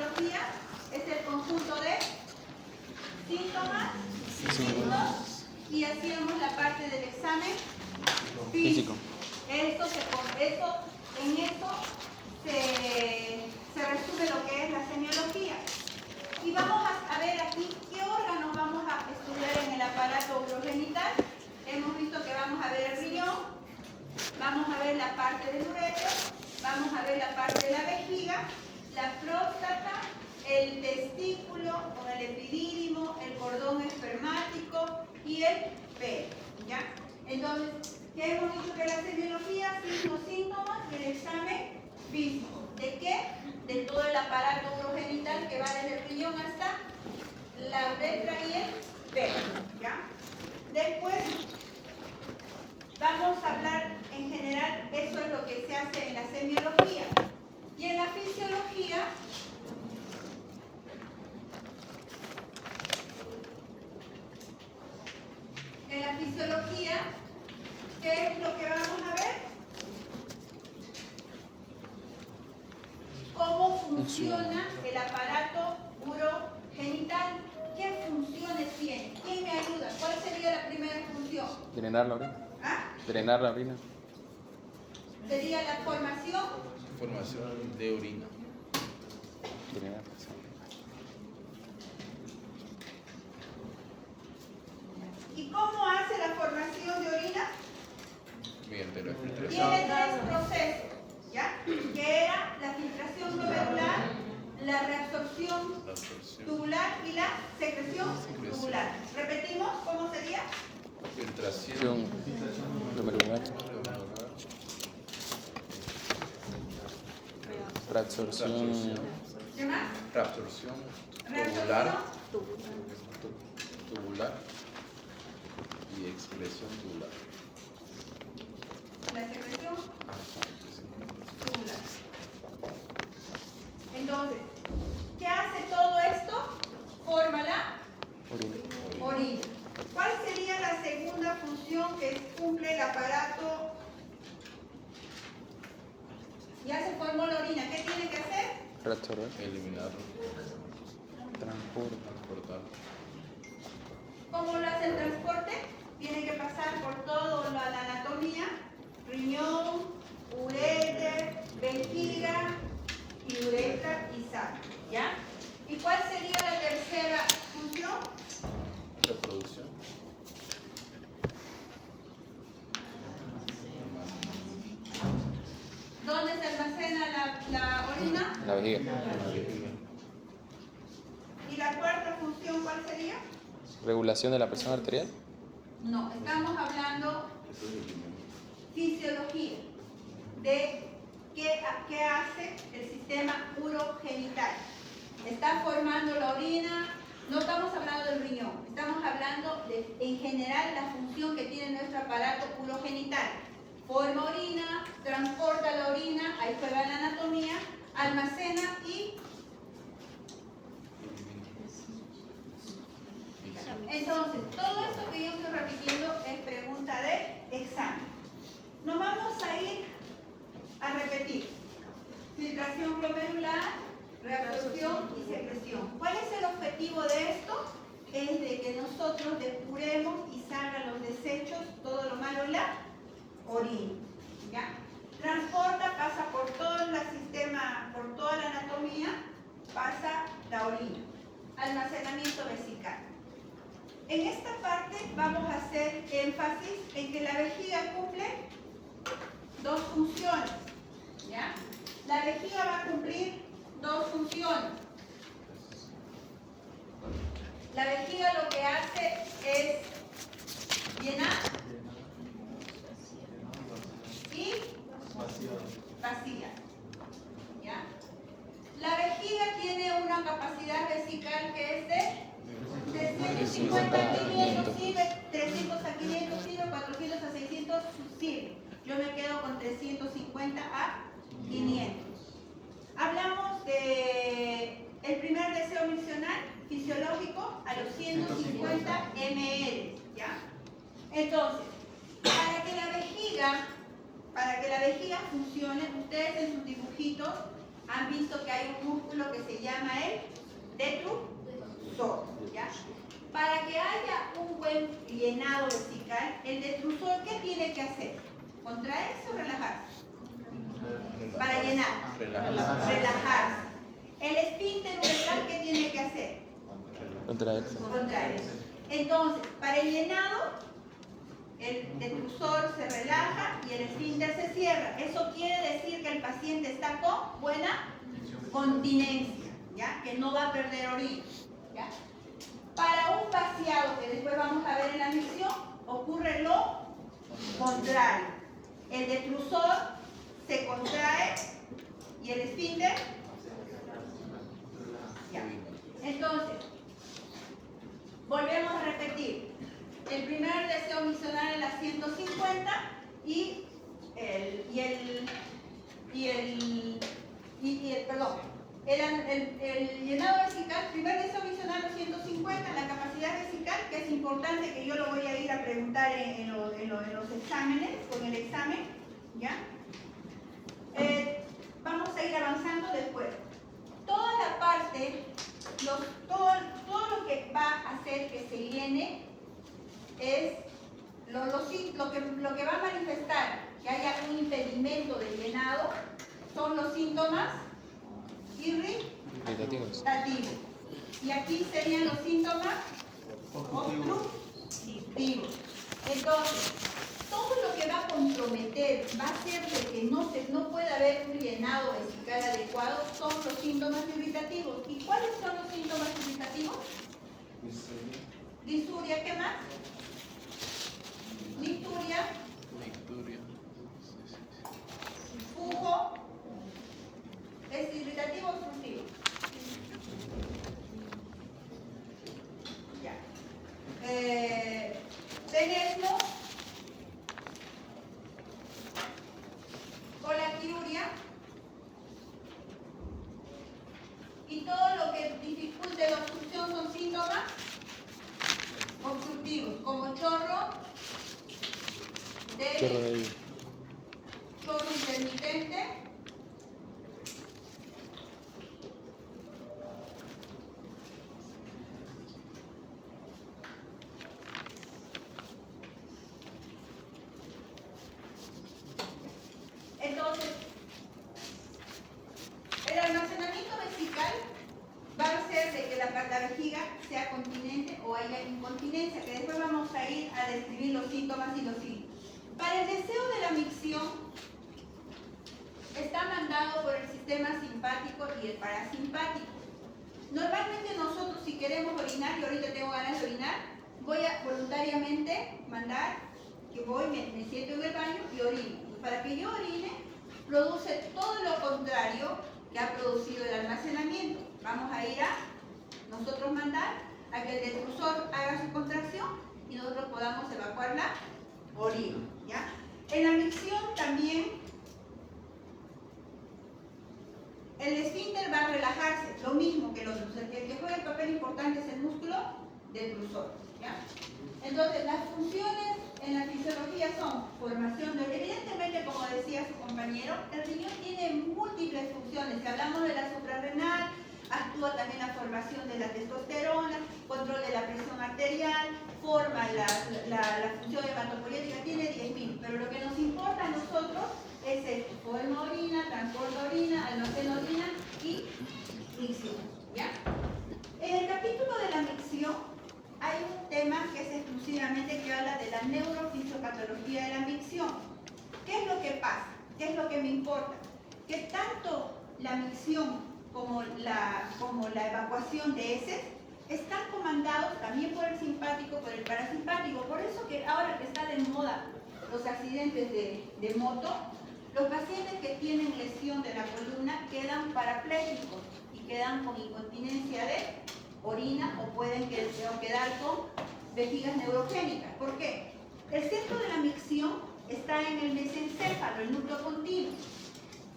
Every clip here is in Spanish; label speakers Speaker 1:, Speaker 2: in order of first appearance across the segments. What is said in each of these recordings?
Speaker 1: fisiología es el conjunto de síntomas, signos, y hacíamos la parte del examen físico. En eso se resume lo que es la semiología. Y vamos a ver aquí qué órganos vamos a estudiar en el aparato urogenital. Hemos visto que vamos a ver el riñón, vamos a ver la parte del uretro, vamos a ver la parte de la vejiga, la próstata, el testículo con el epidídimo, el cordón espermático y el pene, ¿ya? Entonces, ¿qué hemos dicho que la semiología? Signos, síntomas y el examen físico. ¿De qué? De todo el aparato urogenital que va desde el riñón hasta la uretra y el pene, ¿ya? Después vamos a hablar en general, eso es lo que se hace en la semiología. Y en la fisiología, ¿qué es lo que vamos a ver? ¿Cómo funciona el aparato urogenital? ¿Qué funciones tiene? ¿Quién me ayuda? ¿Cuál sería la primera función?
Speaker 2: Drenar la orina.
Speaker 1: ¿Ah?
Speaker 2: Drenar la orina.
Speaker 1: Sería la formación.
Speaker 3: Formación de orina.
Speaker 2: Drenar.
Speaker 1: ¿Y cómo hace la formación de orina?
Speaker 3: Mediante la filtración.
Speaker 1: Tiene tres procesos, ¿ya? Que era la filtración glomerular, la reabsorción tubular y la secreción tubular. ¿Repetimos cómo sería?
Speaker 3: Filtración.
Speaker 2: Glomerular. Reabsorción.
Speaker 1: ¿Qué más?
Speaker 3: Reabsorción
Speaker 1: Reabsorción
Speaker 3: tubular y expresión tubular.
Speaker 1: la secreción tubular. Entonces, ¿qué hace todo esto? Forma la orina. ¿Cuál sería la segunda función que cumple el aparato? Ya se formó la orina. ¿Qué tiene que hacer?
Speaker 2: Reabsorber.
Speaker 3: Eliminar.
Speaker 2: Transportar.
Speaker 1: ¿Cómo lo hace el transporte? Tiene que pasar por toda la anatomía: riñón, ureter, vejiga y uretra y sangre, ¿ya? ¿Y cuál sería la tercera función?
Speaker 3: Reproducción.
Speaker 1: ¿Dónde se almacena la orina?
Speaker 2: La vejiga.
Speaker 1: ¿Y la cuarta función cuál sería?
Speaker 2: Regulación de la presión arterial.
Speaker 1: No, estamos hablando fisiología de qué hace el sistema urogenital. Está formando la orina, no estamos hablando del riñón, estamos hablando de, en general, la función que tiene nuestro aparato urogenital. Forma orina, transporta la orina, ahí se va la anatomía, almacena y... Entonces, todo esto que yo estoy repitiendo es pregunta de examen. Nos vamos a ir a repetir. Filtración glomerular, reabsorción y secreción. ¿Cuál es el objetivo de esto? Es de que nosotros depuremos y salgan los desechos, todo lo malo en la orina, ¿ya? Transporta, pasa por todo el sistema, por toda la anatomía, pasa la orina. Almacenamiento vesical. En esta parte vamos a hacer énfasis en que la vejiga cumple dos funciones, ¿ya? La vejiga va a cumplir dos funciones. La vejiga lo que hace es llenar y vacía, ¿ya? La vejiga tiene una capacidad vesical que es de 350 a 500 sirve, 300 a 500 sirve, 400 a 600 sirve. Yo me quedo con 350 a 500. Hablamos de el primer deseo miccional fisiológico a los 150 ml, ¿ya? Entonces, para que la vejiga funcione, ustedes en sus dibujitos han visto que hay un músculo que se llama buen llenado vesical, el detrusor, ¿qué tiene que hacer? ¿Contraerse o relajarse? Para llenar. Relajarse. El esfínter uretral, ¿qué tiene que hacer?
Speaker 2: Contraerse.
Speaker 1: Contraerse. Entonces, para el llenado, el detrusor se relaja y el esfínter se cierra. Eso quiere decir que el paciente está con buena continencia, ¿ya? Que no va a perder orina, ¿ya? Para un vaciado, que después vamos a ver en la micción, ocurre lo contrario. El detrusor se contrae y el esfínter, ya. Entonces, volvemos a repetir. El primer deseo miccional es la 150 y el llenado vesical, primer deseo miccional los 150, la capacidad vesical, que es importante, que yo lo voy a ir a preguntar en los exámenes, con el examen, ¿ya? Vamos a ir avanzando después. Toda la parte, todo lo que va a hacer que se llene es lo que va a manifestar que haya un impedimento de llenado, son los síntomas
Speaker 2: Irritativos.
Speaker 1: y aquí serían los síntomas obstructivos. Entonces, todo lo que va a comprometer, va a hacer de que no pueda haber un llenado vesical adecuado, son los síntomas irritativos. ¿Y cuáles son los síntomas irritativos? Disuria, ¿qué más? Nicturia, fugo, es irritativo o obstructivo. Ya. Tenesmo, colaquiuria y todo lo que dificulte la obstrucción son síntomas obstructivos, como chorro intermitente, entonces el almacenamiento vesical va a hacer de que la vejiga sea continente o haya incontinencia, que después vamos a ir a describir los síntomas y los signos. Para el deseo de la micción está mandado por el sistema simpático y el parasimpático. Normalmente nosotros, si queremos orinar, y ahorita tengo ganas de orinar, voy a voluntariamente mandar que me siento en el baño y orino. Para que yo orine, produce todo lo contrario que ha producido el almacenamiento. Vamos a ir a nosotros mandar a que el detrusor haga su contracción y nosotros podamos evacuar la orina, ¿ya? En la micción también el esfínter va a relajarse, lo mismo que los otros. El que juega el papel importante es el músculo detrusor, ¿ya? Entonces, las funciones en la fisiología son formación de, evidentemente, como decía su compañero, el riñón tiene múltiples funciones. Si hablamos de la suprarrenal, actúa también la formación de la testosterona, control de la presión arterial, forma la función hematopoyética, tiene 10.000, pero lo que nos importa a nosotros es esto: forma orina, transporta orina, almacena orina y micción, ¿ya? En el capítulo de la micción hay un tema que es exclusivamente que habla de la neurofisiopatología de la micción. ¿Qué es lo que pasa? ¿Qué es lo que me importa? Que tanto la micción como la evacuación de heces están comandados también por el simpático, por el parasimpático. Por eso que ahora que está de moda los accidentes de moto, los pacientes que tienen lesión de la columna quedan parapléjicos y quedan con incontinencia de orina o pueden quedar con vejigas neurogénicas. ¿Por qué? El centro de la micción está en el mesencéfalo, el núcleo continuo.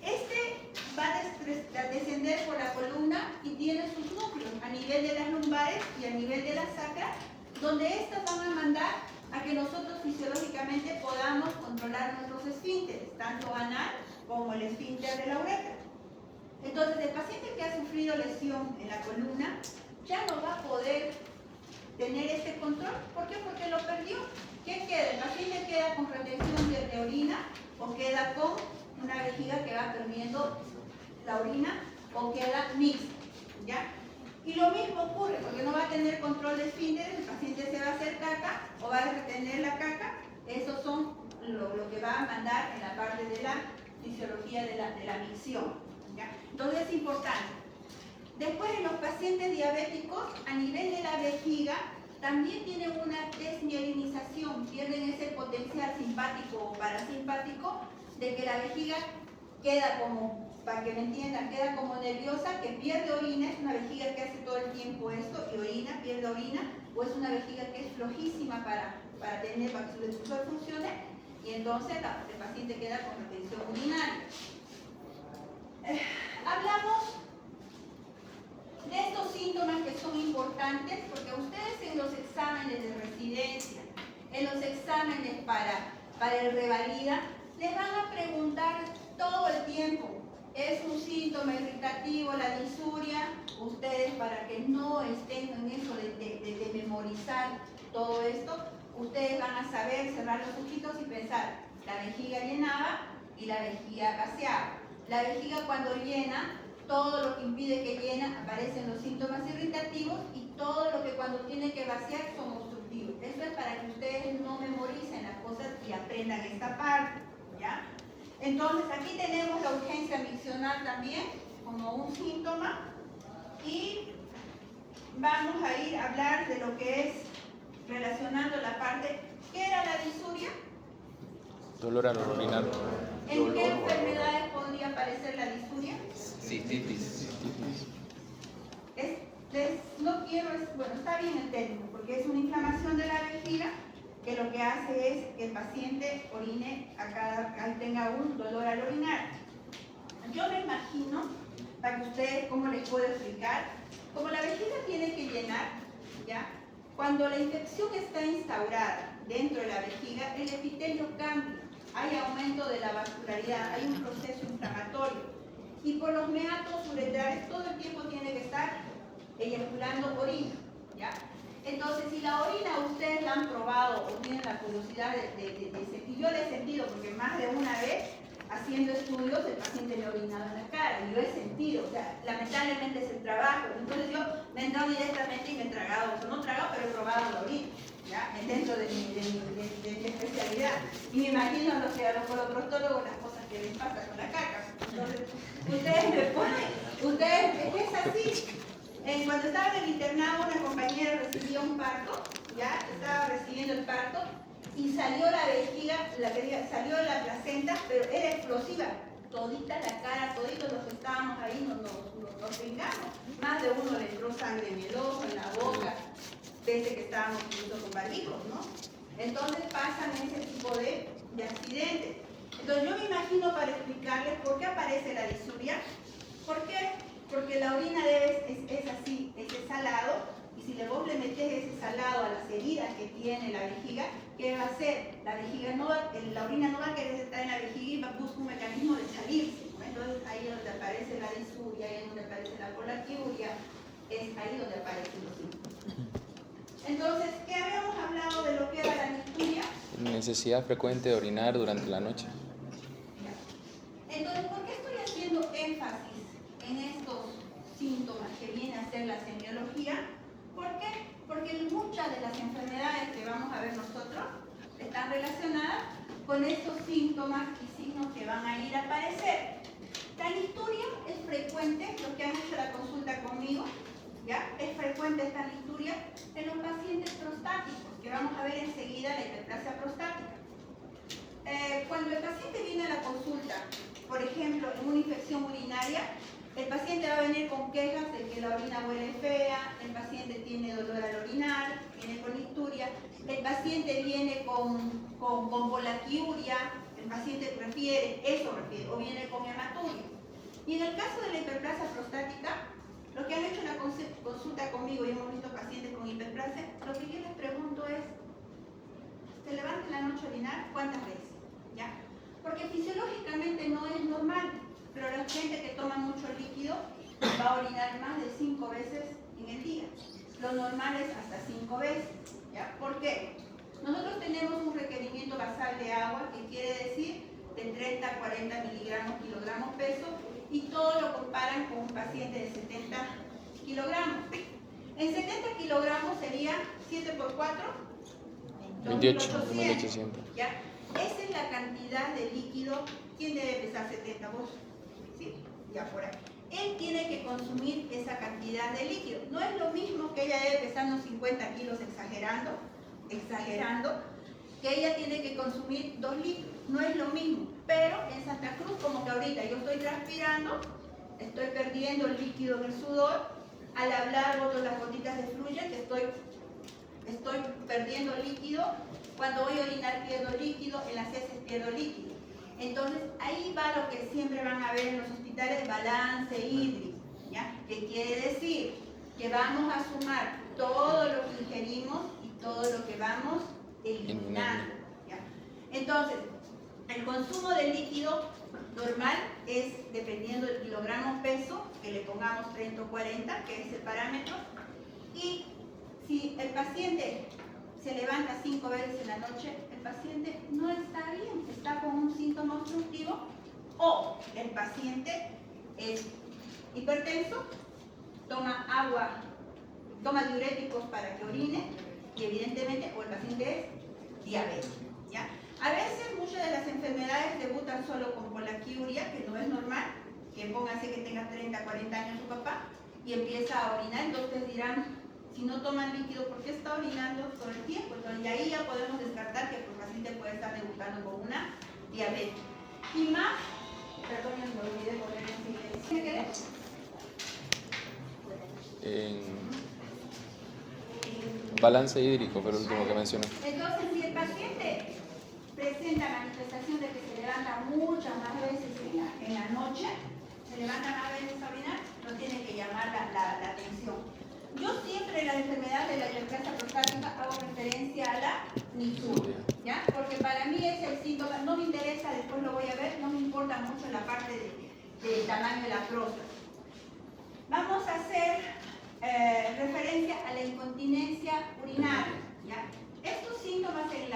Speaker 1: Este va a descender por la columna y tiene sus núcleos a nivel de las lumbares y a nivel de la sacra, donde estas van a mandar a que nosotros fisiológicamente podamos controlar nuestros esfínteres, tanto anal como el esfínter de la uretra. Entonces, el paciente que ha sufrido lesión en la columna ya no va a poder tener este control. ¿Por qué? Porque lo perdió. ¿Qué queda? El paciente queda con retención de orina o queda con una vejiga que va perdiendo la orina o queda mixta, ¿ya? Y lo mismo ocurre porque no va a tener control de esfínteres, el paciente se va a hacer caca o va a retener la caca. Esos son lo que va a mandar en la parte de la fisiología de la micción, ¿ya? Entonces es importante. Después en los pacientes diabéticos, a nivel de la vejiga, también tienen una desmielinización, pierden ese potencial simpático o parasimpático de que la vejiga queda como, para que me entiendan, queda como nerviosa, que pierde orina, es una vejiga que hace todo el tiempo esto, y orina, pierde orina, o es una vejiga que es flojísima para que su difusor funcione, y entonces el paciente queda con retención urinaria. Hablamos de estos síntomas que son importantes, porque ustedes en los exámenes de residencia, en los exámenes para el revalida, les van a preguntar todo el tiempo. ¿Es un síntoma irritativo la disuria? Ustedes, para que no estén en eso de memorizar todo esto, ustedes van a saber cerrar los ojitos y pensar, la vejiga llenaba y la vejiga gaseaba. La vejiga cuando llena, todo lo que impide que llene, aparecen los síntomas irritativos, y todo lo que cuando tiene que vaciar son obstructivos. Eso es para que ustedes no memoricen las cosas y aprendan esta parte, ¿ya? Entonces aquí tenemos la urgencia miccional también como un síntoma, y vamos a ir a hablar de lo que es relacionando la parte. ¿Qué era la disuria?
Speaker 2: Dolor al orinar.
Speaker 1: ¿En qué enfermedades podría aparecer la disuria?
Speaker 3: Cistitis.
Speaker 1: No quiero, bueno, está bien el término, porque es una inflamación de la vejiga que lo que hace es que el paciente orine tenga un dolor al orinar. Yo me imagino, para que ustedes, ¿cómo les puedo explicar? Como la vejiga tiene que llenar, ¿ya? Cuando la infección está instaurada dentro de la vejiga, el epitelio cambia, hay aumento de la vascularidad, hay un proceso inflamatorio. Y por los meatos uretrales todo el tiempo tiene que estar eyaculando orina, ¿ya? Entonces, si la orina ustedes la han probado o tienen la curiosidad de sentir, yo la he sentido porque más de una vez haciendo estudios el paciente me ha orinado en la cara y lo he sentido, o sea, lamentablemente es el trabajo. Entonces yo me he entrado directamente y me he tragado, o no tragado, pero he probado la orina, ¿ya? Dentro de mi especialidad. Y me imagino a los coloproctólogos las cosas que les pasa con la caca. Entonces, ustedes me ponen, es así. Cuando estaba en el internado, una compañera recibía un parto, ya estaba recibiendo el parto, y salió la vejiga, salió la placenta, pero era explosiva. Todita la cara, toditos los que estábamos ahí nos pringamos. Más de uno le entró sangre en el ojo, en la boca, desde que estábamos incluso con barbijos, ¿no? Entonces pasan ese tipo de accidentes. Entonces yo me imagino, para explicarles por qué aparece la disuria. ¿Por qué? Porque la orina es así, es salado, y si vos le metés ese salado a las heridas que tiene la vejiga, ¿qué va a hacer? La orina no va a querer estar en la vejiga y va a buscar un mecanismo de salirse, ¿no? Entonces ahí es donde aparece la disuria, ahí es donde aparece la colaquiuria, es ahí donde aparecen los síntomas. Entonces, ¿qué habíamos hablado de lo que era la disuria?
Speaker 2: Necesidad frecuente de orinar durante la noche.
Speaker 1: Entonces, ¿por qué estoy haciendo énfasis en estos síntomas que viene a ser la semiología? ¿Por qué? Porque muchas de las enfermedades que vamos a ver nosotros están relacionadas con estos síntomas y signos que van a ir a aparecer. La listuria es frecuente, los que han hecho la consulta conmigo, ¿ya? Es frecuente esta listuria en los pacientes prostáticos, que vamos a ver enseguida la hiperplasia prostática. Cuando el paciente viene a la consulta, por ejemplo, en una infección urinaria, el paciente va a venir con quejas de que la orina huele fea, el paciente tiene dolor al orinar, viene con listuria, el paciente viene con colaquiuria, el paciente refiere, o viene con hematuria. Y en el caso de la hiperplasia prostática, los que han hecho la consulta conmigo y hemos visto pacientes con hiperplasia, lo que yo les pregunto es, ¿se levanta en la noche a orinar? ¿Cuántas veces? ¿Ya? Porque fisiológicamente no es normal, pero la gente que toma mucho líquido va a orinar más de 5 veces en el día. lo normal es hasta 5 veces. ¿Ya? ¿Por qué? Nosotros tenemos un requerimiento basal de agua que quiere decir de 30 a 40 miligramos kilogramos peso, y todo lo comparan con un paciente de 70 kilogramos. En 70 kilogramos sería 7 por 4,
Speaker 2: 2800.
Speaker 1: ¿Ya? Esa es la cantidad de líquido. ¿Quién debe pesar 70? ¿Vos? ¿Sí? Ya por ahí. Él tiene que consumir esa cantidad de líquido. No es lo mismo que ella debe pesar unos 50 kilos exagerando, que ella tiene que consumir 2 litros. No es lo mismo. Pero en Santa Cruz, como que ahorita yo estoy transpirando, estoy perdiendo el líquido en el sudor, al hablar boto las gotitas de fluye, que estoy perdiendo líquido. Cuando voy a orinar pierdo líquido, en las heces pierdo líquido. Entonces ahí va lo que siempre van a ver en los hospitales, balance hídrico, ¿ya? Que quiere decir que vamos a sumar todo lo que ingerimos y todo lo que vamos eliminando, ¿ya? Entonces, el consumo de líquido normal es dependiendo del kilogramo peso, que le pongamos 30 o 40, que es el parámetro, y si el paciente se levanta 5 veces en la noche, el paciente no está bien, está con un síntoma obstructivo, o el paciente es hipertenso, toma agua, toma diuréticos para que orine, y evidentemente, o el paciente es diabético, ¿ya? A veces muchas de las enfermedades debutan solo con polaquiuria, que no es normal, que póngase que tenga 30, 40 años su papá, y empieza a orinar. Entonces dirán, si no toman líquido, ¿por qué está orinando todo el tiempo? Entonces, y ahí ya podemos descartar que el paciente puede estar debutando con una diabetes. Y más, perdón, me olvidé poner en silencio. ¿Me quedé?
Speaker 2: Balance hídrico, fue el último que mencioné.
Speaker 1: Entonces, si el paciente presenta manifestación de que se levanta muchas más veces en la noche, se levanta más veces a orinar, no tiene que llamar la atención. Yo siempre en la enfermedad de la hiperplasia prostática hago referencia a la nisuria, ¿ya? Porque para mí es el síntoma, no me interesa, después lo voy a ver, no me importa mucho la parte del tamaño de la próstata. Vamos a hacer referencia a la incontinencia urinaria, ¿ya? Estos síntomas en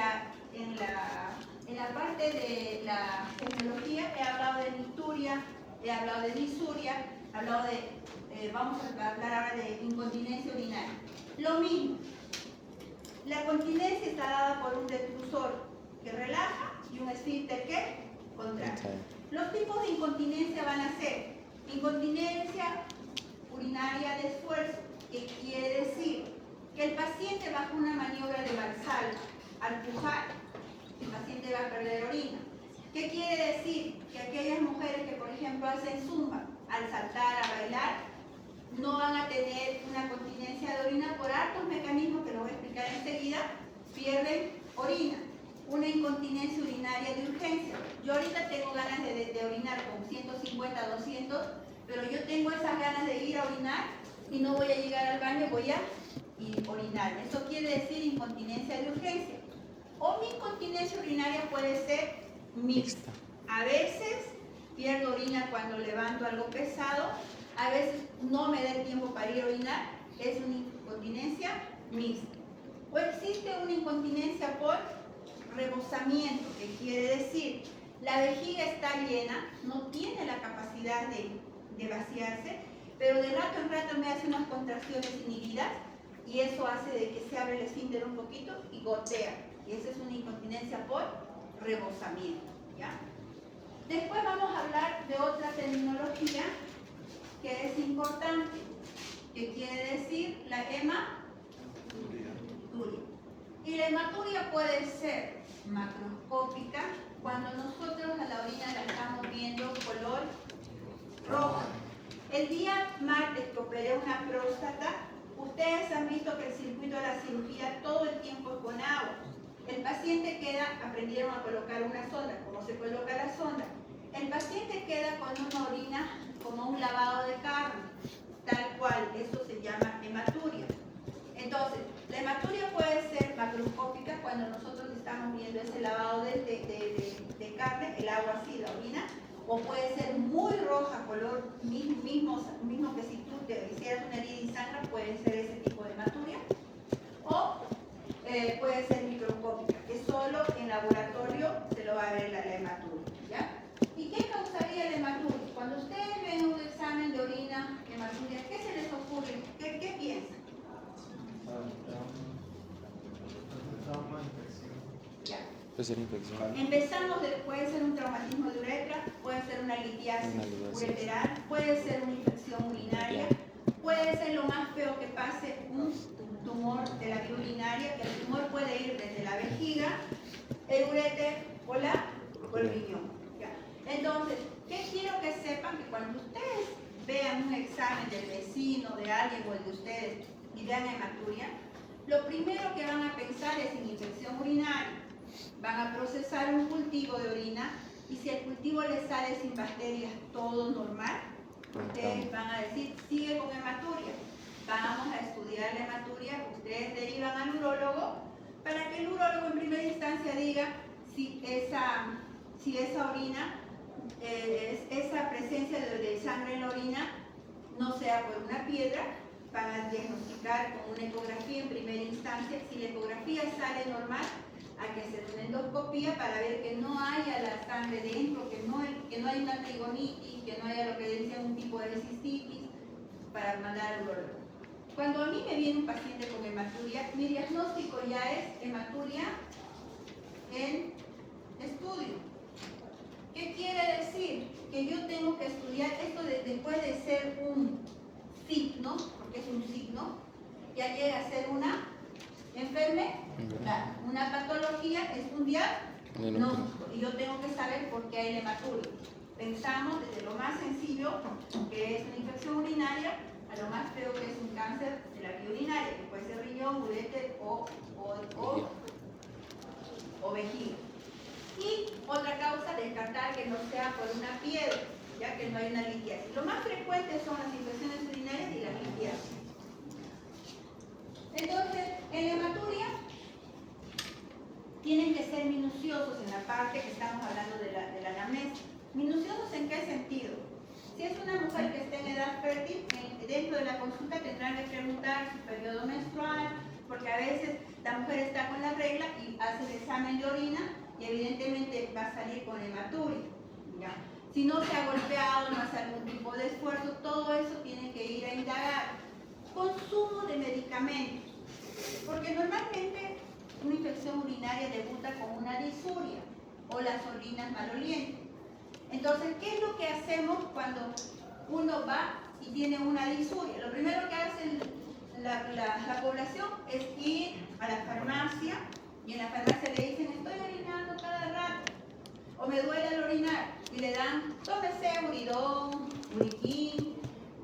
Speaker 1: la parte de la semiología he hablado de nicturia, he hablado de disuria, he hablado de, vamos a hablar ahora de incontinencia urinaria. Lo mismo, la continencia está dada por un detrusor que relaja y un esfínter que contrae. Los tipos de incontinencia van a ser incontinencia urinaria de esfuerzo, que quiere decir que el paciente bajo una maniobra de Valsalva, al pujar, el paciente va a perder orina. ¿Qué quiere decir? Que aquellas mujeres que, por ejemplo, hacen zumba, al saltar, a bailar, no van a tener una continencia de orina por hartos mecanismos que lo voy a explicar enseguida, pierden orina. Una incontinencia urinaria de urgencia. Yo ahorita tengo ganas de orinar con 150, 200, pero yo tengo esas ganas de ir a orinar y no voy a llegar al baño, voy a orinar. Eso quiere decir incontinencia de urgencia. O mi incontinencia urinaria puede ser mixta. A veces pierdo orina cuando levanto algo pesado, a veces no me da el tiempo para ir a orinar, es una incontinencia mixta. O existe una incontinencia por rebosamiento, que quiere decir la vejiga está llena, no tiene la capacidad de vaciarse, pero de rato en rato me hace unas contracciones inhibidas y eso hace de que se abre el esfínter un poquito y gotea. Y esa es una incontinencia por rebosamiento, ¿ya? Después vamos a hablar de otra terminología que es importante, que quiere decir la hematuria. Y la hematuria puede ser macroscópica, cuando nosotros a la orina la estamos viendo color rojo. El día martes que operé una próstata, ustedes han visto que el circuito de la cirugía todo el tiempo es con agua. El paciente queda, aprendieron a colocar una sonda, ¿cómo se coloca la sonda? El paciente queda con una orina como un lavado de carne, tal cual, eso se llama hematuria. Entonces, la hematuria puede ser macroscópica cuando nosotros estamos viendo ese lavado de carne, el agua así, la orina, o puede ser muy roja, color mismo que si tú te hicieras una herida y sangre, puede ser ese tipo de hematuria. puede ser microscópica, que solo en laboratorio se lo va a ver la hematuria, ¿ya? ¿Y qué causaría la hematuria? Cuando ustedes ven un examen de orina, hematuria, ¿qué se les ocurre? ¿Qué piensan? Ya.
Speaker 2: Puede ser infección.
Speaker 1: Empezamos puede ser un traumatismo de uretra, puede ser una litiasis ureteral, puede ser una infección urinaria, puede ser lo más feo que pase un tumor de la vía urinaria, que el tumor puede ir desde la vejiga, el uréter o el riñón. ¿Ya? Entonces, ¿qué quiero que sepan? Que cuando ustedes vean un examen del vecino, de alguien o el de ustedes y vean hematuria, lo primero que van a pensar es en infección urinaria. Van a procesar un cultivo de orina y si el cultivo les sale sin bacterias, todo normal, ustedes van a decir, sigue con hematuria. Vamos a estudiar la hematuria, ustedes derivan al urólogo para que el urólogo en primera instancia diga si esa orina, esa presencia de sangre en la orina no sea por una piedra. Van a diagnosticar con una ecografía en primera instancia. Si la ecografía sale normal, hay que hacer una endoscopía para ver que no haya la sangre dentro, que no hay una trigonitis, que no haya lo que dicen un tipo de cistitis, para mandar al urólogo. Cuando a mí me viene un paciente con hematuria, mi diagnóstico ya es hematuria en estudio. ¿Qué quiere decir? Que yo tengo que estudiar esto después de ser un signo, porque es un signo, ya llega a ser una enfermedad, una patología, es un diagnóstico, y yo tengo que saber por qué hay la hematuria. Pensamos desde lo más sencillo, que es una infección urinaria, a lo más feo, que es un cáncer de la vía urinaria, que puede ser riñón, uréter o vejiga. Y otra causa, descartar que no sea por una piedra, ya que no hay una litiasis. Lo más frecuente son las infecciones urinarias y las litiasis. Entonces, en la hematuria tienen que ser minuciosos en la parte que estamos hablando de la anamnesis. ¿Minuciosos en qué sentido? Si es una mujer que esté en edad fértil, dentro de la consulta tendrán que preguntar su periodo menstrual, porque a veces la mujer está con la regla y hace el examen de orina y evidentemente va a salir con hematuria. ¿Ya? Si no se ha golpeado, no hace algún tipo de esfuerzo, todo eso tiene que ir a indagar. Consumo de medicamentos, porque normalmente una infección urinaria debuta con una disuria o las orinas malolientes. Entonces, ¿qué es lo que hacemos cuando uno va y tiene una disuria? Lo primero que hace la población es ir a la farmacia y en la farmacia le dicen, estoy orinando cada rato o me duele al orinar, y le dan, tómese uridón, uriquín,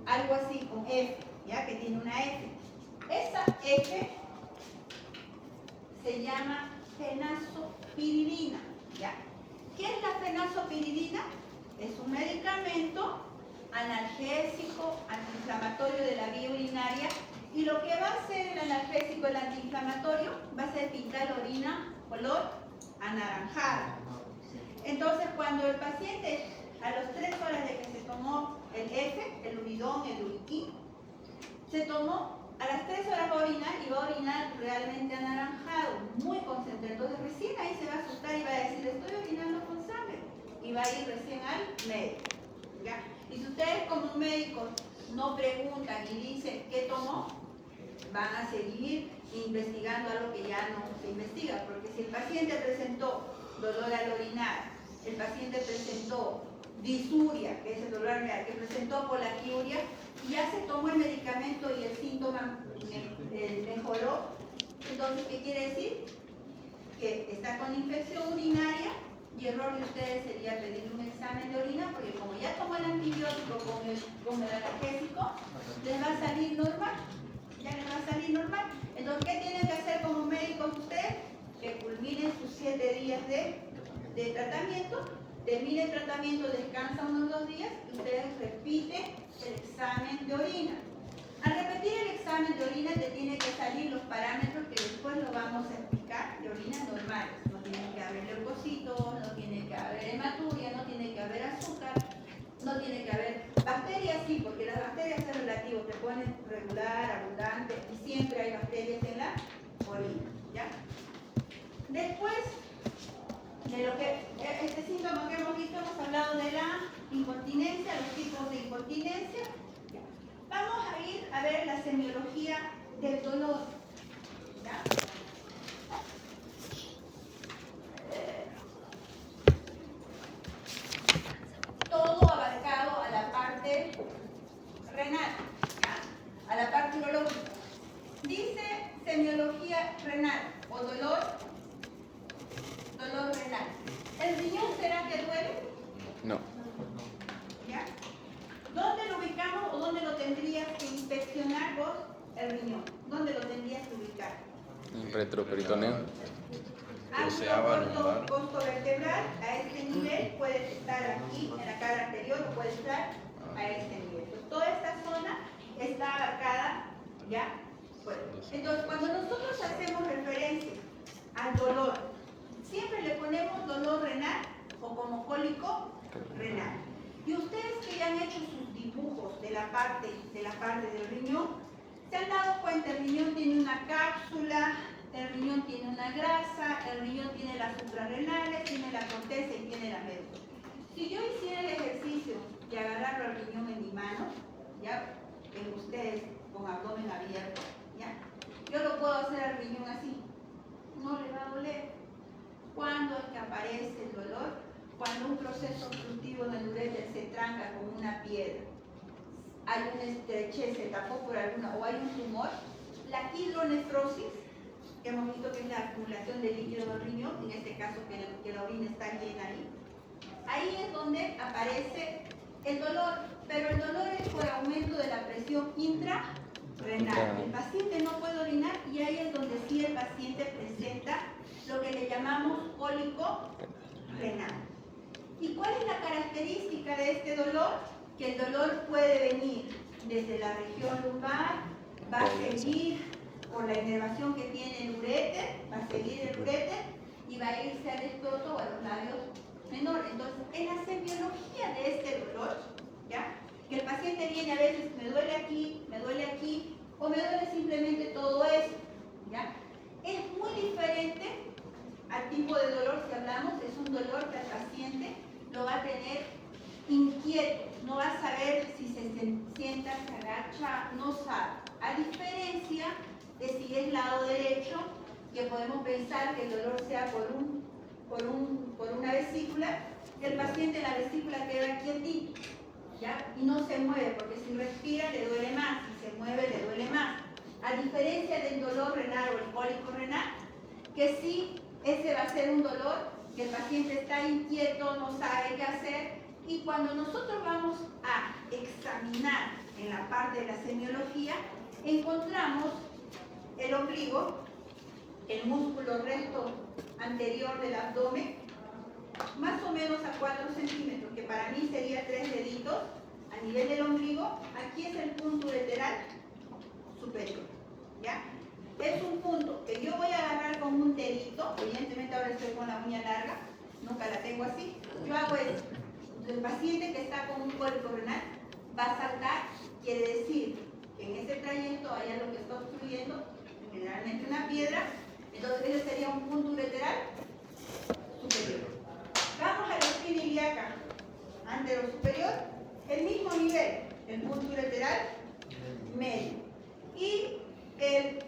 Speaker 1: algo así con F, ya que tiene una F. Esa F se llama fenazopiridina, ¿ya? ¿Qué es la fenazopiridina? Es un medicamento analgésico, antiinflamatorio de la vía urinaria, y lo que va a hacer el analgésico, el antiinflamatorio, va a ser pintar la orina color anaranjado. Entonces, cuando el paciente, a las 3 horas de que se tomó el F, el uridón, el uriquín, se tomó, a las 3 horas va a orinar y va a orinar realmente anaranjado, muy concentrado. Entonces, recién ahí se va a asustar y va a decir, estoy orinando con sangre, y va a ir recién al médico. ¿Ya? Y si ustedes como médicos no preguntan y dicen qué tomó, van a seguir investigando algo que ya no se investiga, porque si el paciente presentó dolor al orinar, el paciente presentó disuria, que es el dolor real, que presentó polaquiuria, y ya se tomó el medicamento y el síntoma mejoró, entonces, ¿qué quiere decir? Que está con infección urinaria, y error de ustedes sería pedir un examen de orina, porque como ya tomó el antibiótico con el analgésico, les va a salir normal. Ya les va a salir normal. Entonces, ¿qué tienen que hacer como médicos ustedes? Que culminen sus 7 días de tratamiento, termine el tratamiento, descansa unos 2 días y ustedes repiten el examen de orina. Al repetir el examen de orina te tienen que salir los parámetros que después lo vamos a explicar de orinas normales. No tiene que haber leucocitos, no tiene que haber hematuria, no tiene que haber azúcar, no tiene que haber bacterias, sí, porque las bacterias es relativo, te ponen regular, abundante, y siempre hay bacterias en la orina, ¿ya? de lo que este síntoma que hemos visto, hemos hablado de la incontinencia, los tipos de incontinencia. Vamos a ir a ver la semiología del dolor. ¿Ya? Todo abarcado a la parte renal, ¿ya? A la parte urológica. Dice semiología renal o dolor renal. ¿El riñón será que duele?
Speaker 2: No.
Speaker 1: ¿Ya? ¿Dónde lo ubicamos o dónde lo tendrías que inspeccionar vos el riñón? ¿Dónde lo tendrías que ubicar?
Speaker 2: En retroperitoneo.
Speaker 1: Ángulo corto vertebral, a este nivel, puede estar aquí en la cara anterior o puede estar a este nivel. Pues toda esta zona está abarcada, ¿ya? Bueno, entonces cuando nosotros hacemos referencia al dolor, siempre le ponemos dolor renal o como cólico renal. Y ustedes que ya han hecho sus dibujos de la parte del riñón, se han dado cuenta, el riñón tiene una cápsula, el riñón tiene una grasa, el riñón tiene las suprarrenales, tiene la corteza y tiene la médula. Si yo hiciera el ejercicio de agarrarlo al riñón en mi mano, ya ven ustedes con abdomen abierto, ya, yo lo puedo hacer al riñón así, no le va a doler. ¿Cuándo es que aparece el dolor? Cuando un proceso obstructivo en el uréter se tranca con una piedra, hay una estrechez, se tapó por alguna, o hay un tumor, la hidronefrosis, que hemos visto que es la acumulación de líquido en el riñón, en este caso que la orina está llena ahí es donde aparece el dolor, pero el dolor es por aumento de la presión intrarrenal. El paciente no puede orinar y ahí es donde sí el paciente presenta lo que le llamamos cólico renal. ¿Y cuál es la característica de este dolor? Que el dolor puede venir desde la región lumbar, va a seguir por la inervación que tiene el uréter, va a seguir el uréter y va a irse al escroto o a los labios menores. Entonces, en la semiología de este dolor, ¿ya? Que el paciente viene a veces, me duele aquí, o me duele simplemente todo eso, ¿ya? Es muy diferente al tipo de dolor que hablamos, es un dolor que el paciente lo va a tener inquieto, no va a saber si se sienta, se agacha, no sabe. A diferencia de si es lado derecho, que podemos pensar que el dolor sea por una vesícula, el paciente en la vesícula queda quietito, ¿ya? Y no se mueve, porque si respira le duele más, si se mueve le duele más. A diferencia del dolor renal o el cólico renal, que sí, ese va a ser un dolor que el paciente está inquieto, no sabe qué hacer, y cuando nosotros vamos a examinar en la parte de la semiología, encontramos el ombligo, el músculo recto anterior del abdomen, más o menos a 4 centímetros, que para mí sería 3 deditos, a nivel del ombligo. Aquí es el punto ureteral superior, ¿ya? Es un punto que yo voy a agarrar con un dedito, evidentemente ahora estoy con la uña larga, nunca la tengo así. Yo hago esto. El paciente que está con un cólico renal va a saltar, quiere decir que en ese trayecto hay algo que está obstruyendo, generalmente una piedra, entonces ese sería un punto ureteral superior. Vamos a la espina ilíaca antero superior, el mismo nivel, el punto ureteral medio. Y el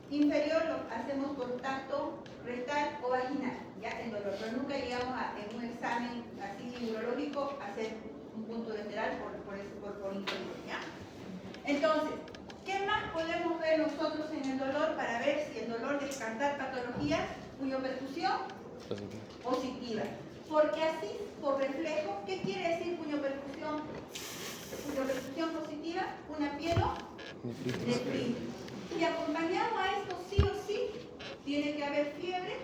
Speaker 1: inferior lo hacemos por tacto rectal o vaginal, ya el dolor, pero nunca llegamos en un examen así urológico a hacer un punto ureteral por inferior, ¿ya? Entonces, ¿qué más podemos ver nosotros en el dolor para ver si el dolor descartar patologías? Puniopercusión positiva. Porque así, por reflejo, ¿qué quiere decir puniopercusión? Puniopercusión positiva, una pielonefritis. Y acompañado a esto, sí o sí, tiene que haber fiebre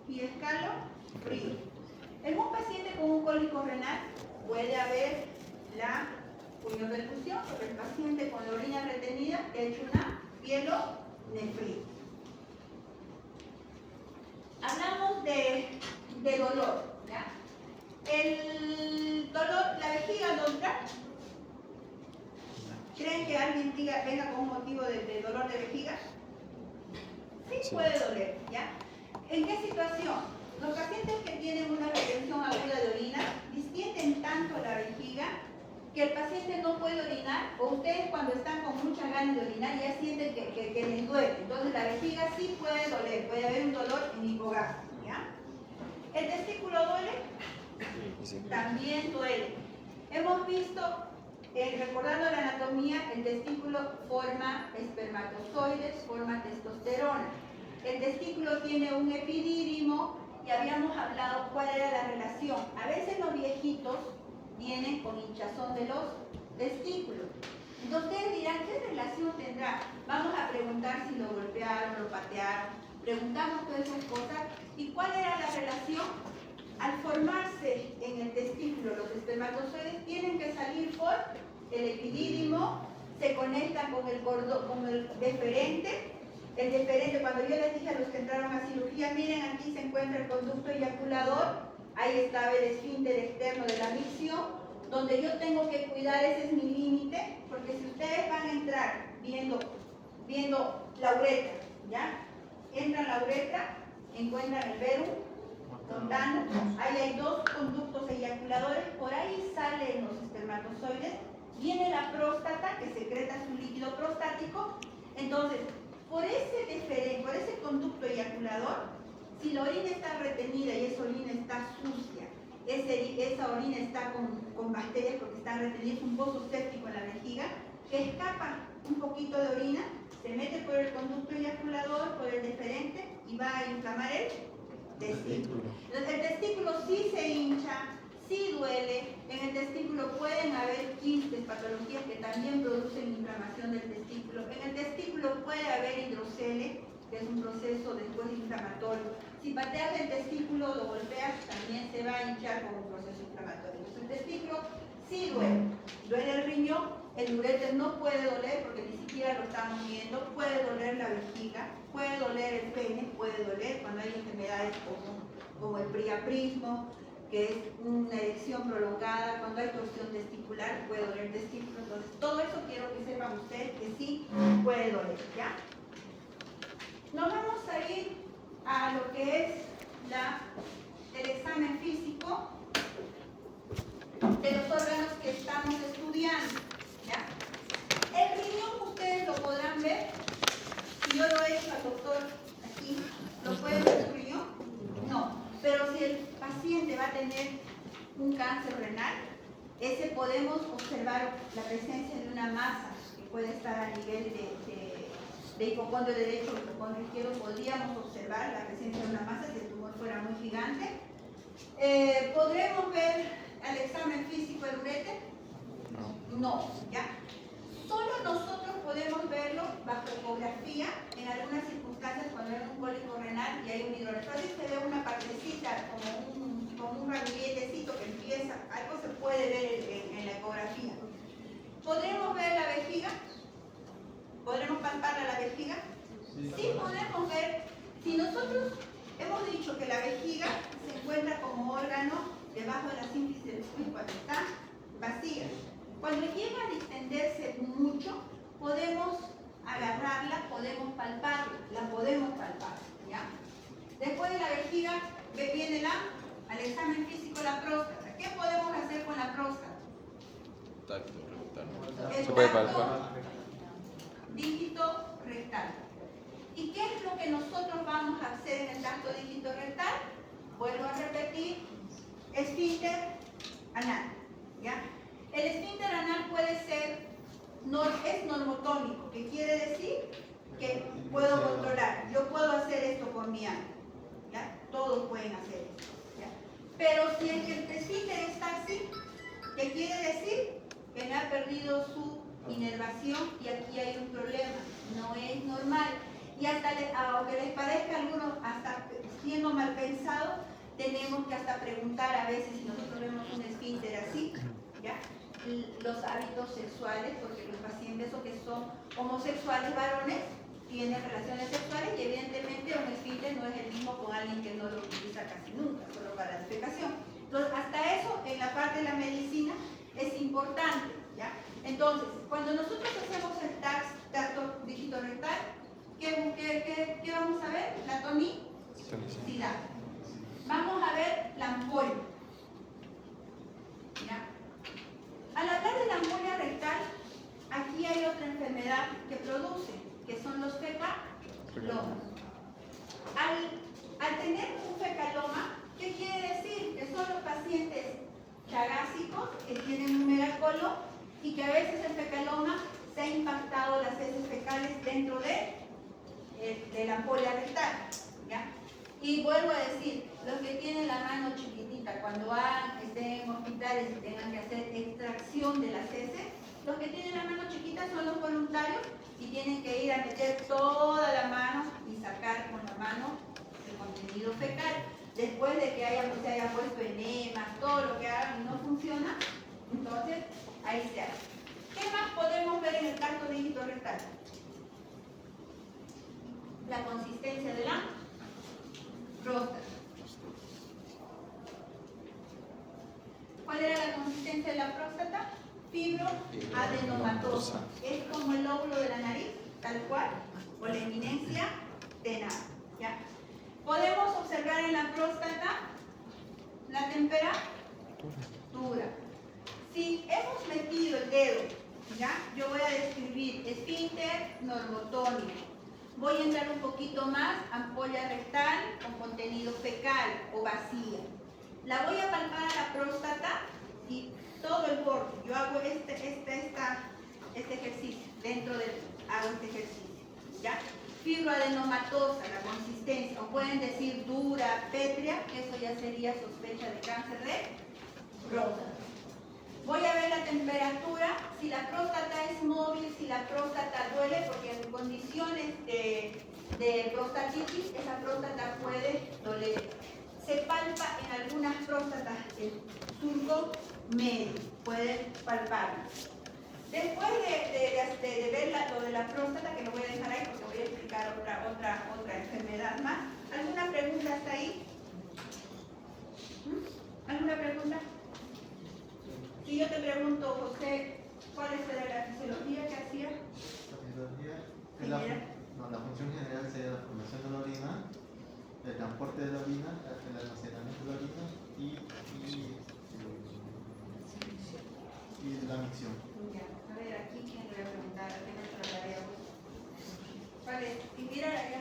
Speaker 1: y escalofrío. En un paciente con un cólico renal puede haber la puniopercusión, porque el paciente con la orina retenida ha hecho una pielonefritis. Hablamos de dolor, ¿ya? El dolor, la vejiga dolor. ¿Creen que alguien venga con un motivo de dolor de vejiga? Sí, puede doler, ¿ya? ¿En qué situación? Los pacientes que tienen una retención aguda de orina distienden tanto la vejiga que el paciente no puede orinar, o ustedes cuando están con muchas ganas de orinar ya sienten que les duele. Entonces la vejiga sí puede doler, puede haber un dolor en hipogasmo, ¿ya? ¿El testículo duele?
Speaker 2: Sí.
Speaker 1: También duele. Hemos visto, recordando la anatomía, el testículo forma espermatozoides, forma testosterona. El testículo tiene un epidídimo y habíamos hablado cuál era la relación. A veces los viejitos vienen con hinchazón de los testículos. Entonces ustedes dirán, ¿qué relación tendrá? Vamos a preguntar si lo golpearon, lo patearon. Preguntamos todas esas cosas. ¿Y cuál era la relación? Al formarse en el testículo los espermatozoides tienen que salir por el epidídimo, se conectan con el cordón, con el deferente. El deferente, cuando yo les dije a los que entraron a cirugía, miren, aquí se encuentra el conducto eyaculador, ahí estaba el esfínter externo de la micción, donde yo tengo que cuidar, ese es mi límite, porque si ustedes van a entrar viendo la uretra, ¿ya? Entran la uretra, encuentran el verum, montano, ahí hay dos conductos eyaculadores, por ahí salen los espermatozoides, viene la próstata que secreta su líquido prostático. Entonces, por ese conducto eyaculador, si la orina está retenida y esa orina está sucia, esa orina está con bacterias porque está retenida, es un pozo séptico en la vejiga, que escapa un poquito de orina, se mete por el conducto eyaculador, por el deferente y va a inflamar el testículo. Entonces, el testículo sí se hincha, sí duele. En el testículo pueden haber quistes, patologías que también producen inflamación del testículo. En el testículo puede haber hidrocele, que es un proceso después inflamatorio. Si pateas el testículo, lo golpeas, también se va a hinchar con un proceso inflamatorio. Entonces, el testículo sí duele. Duele el riñón, el uréter no puede doler porque ni siquiera lo estamos viendo. Puede doler la vejiga, puede doler el pene, puede doler cuando hay enfermedades como el priaprismo, que es una erección prolongada, cuando hay torsión testicular, puede doler el testículo. Entonces, todo eso quiero que sepan ustedes que sí puede doler, ¿ya? Nos vamos a ir a lo que es el examen físico de los órganos que estamos estudiando, ¿ya? El riñón ustedes lo podrán ver, si yo lo he hecho al doctor aquí, ¿lo pueden ver su riñón? No, pero si el paciente va a tener un cáncer renal, ese podemos observar la presencia de una masa que puede estar a nivel de hipocondrio derecho o hipocondrio izquierdo. Podríamos observar la presencia de una masa si el tumor fuera muy gigante. ¿Podremos ver al examen físico el uréter? No, ¿ya? Solo nosotros podemos verlo bajo ecografía en algunas circunstancias cuando hay un cólico renal y hay un hidronefosis, se ve una partecita como un ramilletecito que empieza, algo se puede ver en la ecografía. ¿Podremos ver la vejiga? ¿Podremos palpar la vejiga? Sí, podemos ver. Si nosotros hemos dicho que la vejiga se encuentra como órgano debajo de la sínfisis del cuerpo cuando está vacía. Cuando llega a distenderse mucho, podemos agarrarla, podemos palparla, la podemos palpar, ¿ya? Después de la vejiga viene al examen físico la próstata. ¿Qué podemos hacer con la próstata?
Speaker 3: Tacto rectal.
Speaker 1: El
Speaker 2: Se puede
Speaker 1: tacto
Speaker 2: palpar.
Speaker 1: dígito rectal. ¿Y qué es lo que nosotros vamos a hacer en el tacto dígito rectal? Vuelvo a repetir, esfínter anal, ¿ya? El esfínter anal puede ser, es normotónico, que quiere decir que puedo controlar. Yo puedo hacer esto con mi ano, ¿ya? Todos pueden hacer esto, ¿ya? Pero si el esfínter está así, ¿qué quiere decir? Que me ha perdido su inervación y aquí hay un problema, no es normal. Y hasta, aunque les parezca a algunos, hasta siendo mal pensado, tenemos que hasta preguntar a veces si nosotros vemos un esfínter así, ¿ya? Los hábitos sexuales, porque los pacientes o que son homosexuales varones tienen relaciones sexuales y evidentemente un esfínter no es el mismo con alguien que no lo utiliza casi nunca, solo para la defecación. Entonces, hasta eso en la parte de la medicina es importante, ¿ya? Entonces, cuando nosotros hacemos el tacto dígito rectal, ¿qué vamos a ver? La tonicidad. Vamos a ver la ampolla. ¿Ya? Al hablar de la ampolla rectal, aquí hay otra enfermedad que produce, que son los fecalomas. Al tener un fecaloma, ¿qué quiere decir? Que son los pacientes chagásicos que tienen un megacolon y que a veces el fecaloma se ha impactado las heces fecales dentro de la ampolla rectal. ¿Ya? Y vuelvo a decir, los que tienen la mano chiquitita, cuando estén en hospitales y tengan que hacer extracción de las heces, los que tienen la mano chiquita son los voluntarios y tienen que ir a meter toda la mano y sacar con la mano el contenido fecal. Después de que se haya puesto enemas, todo lo que hagan y no funciona, entonces ahí se hace. ¿Qué más podemos ver en el tracto dígito rectal? La consistencia de la próstata. ¿Cuál era la consistencia de la próstata? Fibroadenomatosa. Es como el lóbulo de la nariz, tal cual, o la eminencia tenaz. ¿Ya? Podemos observar en la próstata la temperatura. Si hemos metido el dedo, ¿ya? Yo voy a describir esfínter normotónico. Voy a entrar un poquito más, ampolla rectal con contenido fecal o vacía. La voy a palpar a la próstata y todo el borde. Yo hago este ejercicio, hago este ejercicio. ¿Ya? Fibroadenomatosa, la consistencia, o pueden decir dura, pétrea, eso ya sería sospecha de cáncer de próstata. Voy a ver la temperatura, si la próstata es móvil, si la próstata duele, porque en condiciones de prostatitis esa próstata puede doler. Se palpa en algunas próstatas el surco medio, pueden palparlo. Después de ver lo de la próstata, que lo voy a dejar ahí porque voy a explicar otra enfermedad más. ¿Alguna pregunta hasta ahí? ¿Alguna pregunta? Si yo te pregunto, José, ¿cuál era la fisiología que hacía?
Speaker 4: La fisiología la función general sería la formación de la orina, el transporte de la orina, el almacenamiento de la orina y la micción.
Speaker 1: Ya, a ver, aquí quién le voy a preguntar, apenas trataré a vos. ¿Cuál es? Y mira allá.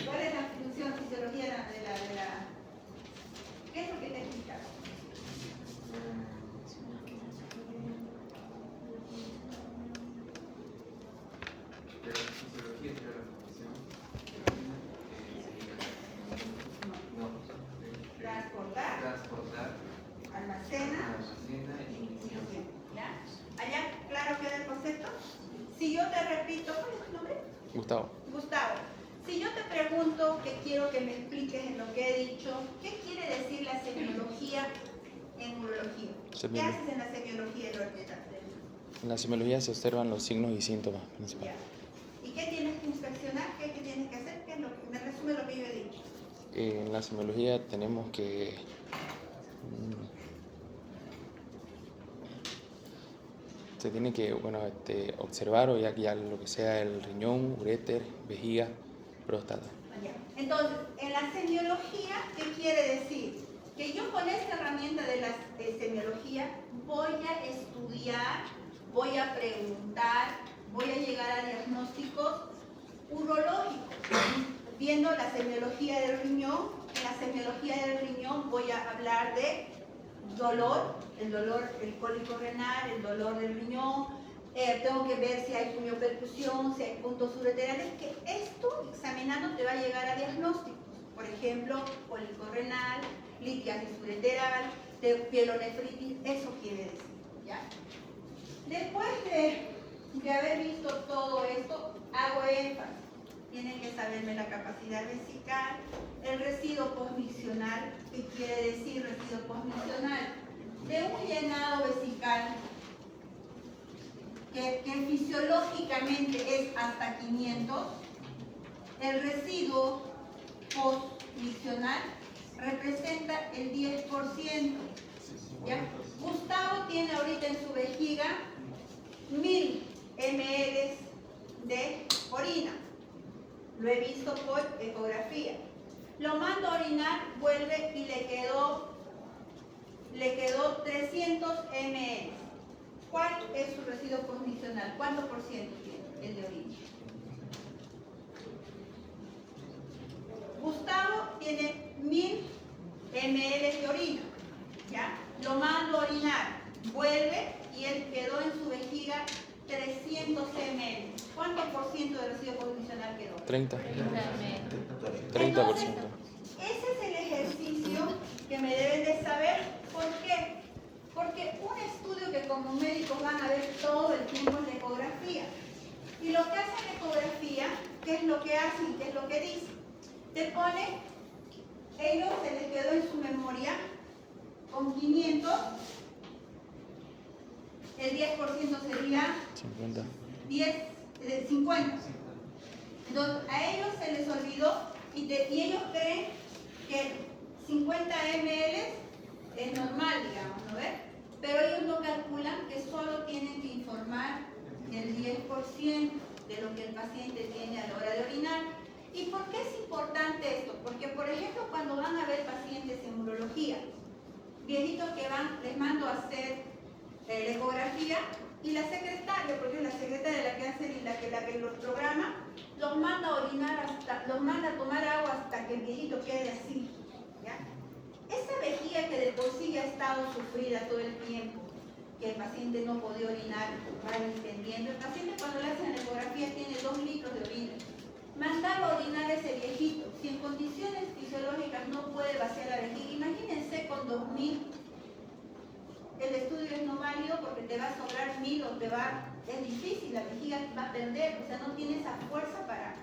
Speaker 1: ¿Cuál es la función fisiología de la... ¿Qué es lo que te explica?
Speaker 4: La fisiología sería la formación.
Speaker 1: Transportar, almacena y micción. ¿Ya? ¿Allá claro queda el concepto? Si yo te repito, ¿cuál es tu nombre?
Speaker 2: Gustavo.
Speaker 1: Gustavo, si yo te pregunto que quiero que me expliques en lo que he dicho, ¿qué quiere decir la semiología en urología? ¿Qué haces en la semiología en urología?
Speaker 2: En la semiología se observan los signos y síntomas principales.
Speaker 1: ¿Y qué tienes que inspeccionar? ¿Qué tienes que hacer? ¿Qué es lo que me resume lo que yo he dicho?
Speaker 2: En la semiología tenemos que se tiene que observar o ya lo que sea el riñón, uréter, vejiga, próstata.
Speaker 1: Entonces, en la semiología, ¿qué quiere decir? Que yo con esta herramienta de la semiología voy a estudiar, voy a preguntar, voy a llegar a diagnósticos urológicos. Viendo la semiología del riñón, en la semiología del riñón voy a hablar de dolor, el cólico renal, el dolor del riñón, tengo que ver si hay puniopercusión, si hay puntos ureterales, que esto examinando te va a llegar a diagnósticos. Por ejemplo, cólico renal, litiasis ureteral, pielonefritis, eso quiere decir. ¿Ya? Después de haber visto todo esto, hago énfasis. Tienen que saberme la capacidad vesical, el residuo posmiccional. ¿Qué quiere decir residuo posmiccional? De un llenado vesical que fisiológicamente es hasta 500, el residuo posmiccional representa el 10%. ¿Ya? Gustavo tiene ahorita en su vejiga 1000 ml de orina. Lo he visto por ecografía. lo mando a orinar, vuelve y le quedó 300 ml. ¿Cuál es su residuo condicional? ¿Cuánto por ciento tiene el de orina? Gustavo tiene 1000 ml de orina, ¿ya? Lo mando a orinar, vuelve y él quedó en su vejiga 300 ml. ¿Cuánto por ciento de residuo condicional quedó?
Speaker 2: 30. 30%.
Speaker 1: Entonces, ese es el ejercicio que me deben de saber. ¿Por qué? Porque un estudio que como médicos van a ver todo el tiempo es la ecografía. Y lo que hace la ecografía, ¿qué es lo que hacen? ¿Qué es lo que dicen? Te pone, ellos se les quedó en su memoria con 500, el 10% sería
Speaker 2: 50.
Speaker 1: 50. Entonces, a ellos se les olvidó y ellos creen que 50 ml es normal, digamos, ¿no ves? Pero ellos no calculan que solo tienen que informar el 10% de lo que el paciente tiene a la hora de orinar. ¿Y por qué es importante esto? Porque, por ejemplo, cuando van a ver pacientes en urología, viejitos que van, les mando a hacer la ecografía y la secretaria, porque es la secretaria la que hace y la que los programa, los manda a orinar los manda a tomar agua hasta que el viejito quede así, ¿ya? Esa vejiga que de por sí ha estado sufrida todo el tiempo, que el paciente no podía orinar, va distendiendo. El paciente cuando le hacen la ecografía tiene 2 litros de orina. Mandarlo a orinar a ese viejito, si en condiciones fisiológicas no puede vaciar la vejiga, imagínense con 2000. El estudio es no válido porque te va a sobrar 1000 o es difícil, la vejiga va a perder, o sea, no tiene esa fuerza para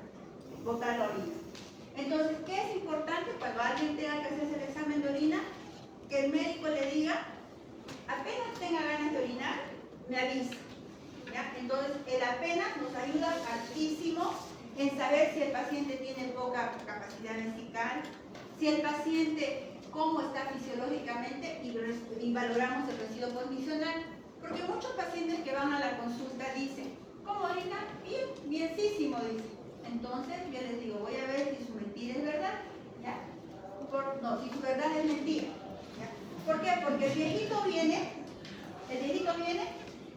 Speaker 1: botar la orina. Entonces, ¿qué es importante cuando alguien tenga que hacerse el examen de orina? Que el médico le diga, apenas tenga ganas de orinar, me avisa, ¿ya? Entonces, el apenas nos ayuda hartísimo en saber si el paciente tiene poca capacidad vesical, si el paciente cómo está fisiológicamente y valoramos el residuo condicional. Porque muchos pacientes que van a la consulta dicen, ¿cómo orina? Bien, bienísimo, dicen. Entonces yo les digo, voy a ver si su mentira es verdad, ¿ya? No, si su verdad es mentira, ¿ya? ¿Por qué? Porque el viejito viene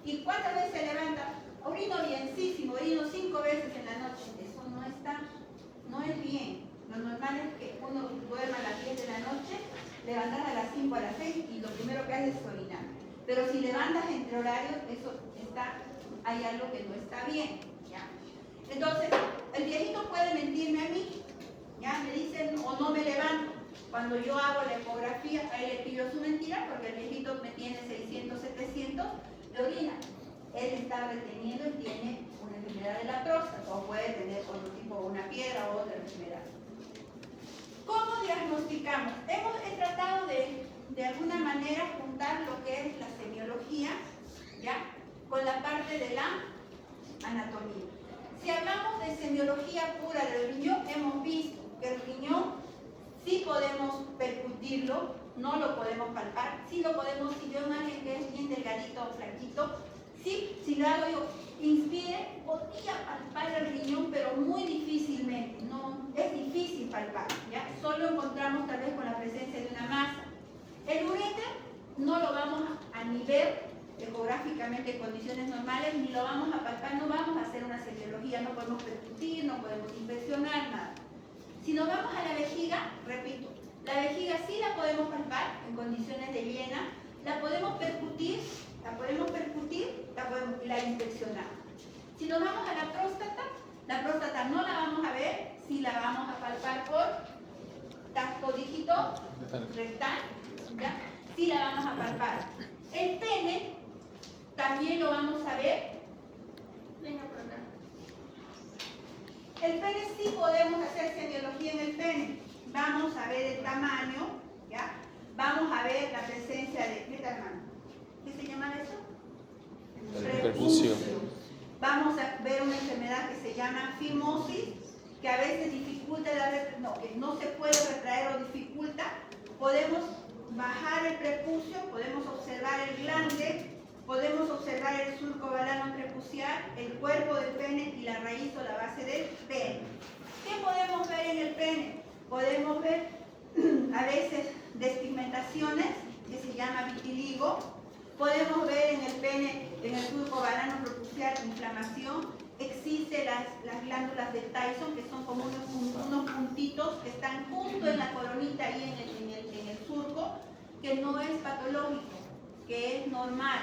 Speaker 1: y ¿cuántas veces se levanta? Orino bienísimo, orino 5 veces en la noche. Eso no es bien. Lo normal es que uno duerma a las 10 de la noche, levantas a las 5 a las 6 y lo primero que haces es orinar. Pero si levantas entre horarios, hay algo que no está bien, ¿ya? Entonces, el viejito puede mentirme a mí, ¿ya? Me dicen, o no me levanto. Cuando yo hago la ecografía, a él le pido su mentira porque el viejito me tiene 600, 700 de orina. Él está reteniendo y tiene una enfermedad de la próstata, o puede tener otro tipo, una piedra o otra enfermedad. ¿Cómo diagnosticamos? He tratado de alguna manera juntar lo que es la semiología, ¿ya? Con la parte de la anatomía. Si hablamos de semiología pura del riñón, hemos visto que el riñón sí podemos percutirlo, no lo podemos palpar, sí lo podemos, si veo a alguien que es bien delgadito o flaquito, sí, si le hago yo, inspire, podría palpar el riñón, pero muy difícilmente, no, es difícil palpar, ¿ya? Solo encontramos tal vez con la presencia de una masa. El uréter no lo vamos a ni ver ecográficamente en condiciones normales, ni lo vamos a palpar, no vamos a hacer una semiología, no podemos percutir, no podemos inspeccionar, nada. Si nos vamos a la vejiga, repito, la vejiga sí la podemos palpar en condiciones de llena, la podemos percutir, la inspeccionamos. Si nos vamos a la próstata no la vamos a ver, sí la vamos a palpar por tacto dígito rectal, ¿ya? Sí la vamos a palpar. El pene también lo vamos a ver. Venga por acá. El pene sí podemos hacer semiología en el pene. Vamos a ver el tamaño, ¿ya? Vamos a ver la presencia de... ¿Qué se llama eso?
Speaker 2: Percusión.
Speaker 1: Vamos a ver una enfermedad que se llama fimosis, que a veces dificulta, que no se puede retraer o dificulta. Podemos bajar el prepucio, podemos observar el glande, podemos observar el surco balano prepucial, el cuerpo del pene y la raíz o la base del pene. ¿Qué podemos ver en el pene? Podemos ver a veces despigmentaciones, que se llama vitiligo. Podemos ver en el pene, en el surco varano prepucial, inflamación. Existen las glándulas de Tyson, que son como unos puntitos que están justo en la coronita ahí en el surco, que no es patológico, que es normal,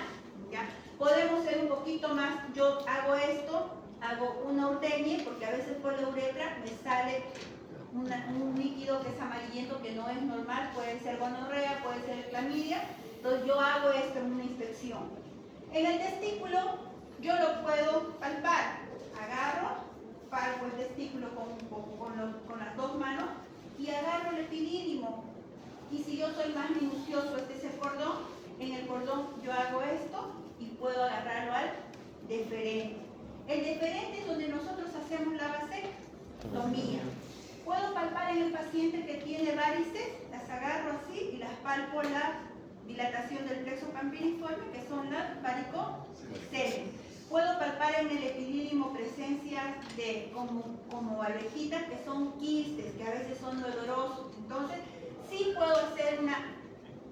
Speaker 1: ¿ya? Podemos ser un poquito más, yo hago esto, hago una urtemia, porque a veces por la uretra me sale un líquido que es amarillento, que no es normal, puede ser gonorrea, puede ser clamidia. Entonces yo hago esto en una inspección. En el testículo yo lo puedo palpar, agarro, palpo el testículo con las dos manos y agarro el epidídimo. Y si yo soy más minucioso, este es el cordón, en el cordón yo hago esto y puedo agarrarlo al deferente. El deferente es donde nosotros hacemos la vasectomía. Puedo palpar en el paciente que tiene varices, las agarro así y las palpo la dilatación del plexo pampiniforme, que son las varicoceles. Puedo palpar en el epidídimo presencias de como abejitas, que son quistes, que a veces son dolorosos. Entonces, sí puedo hacer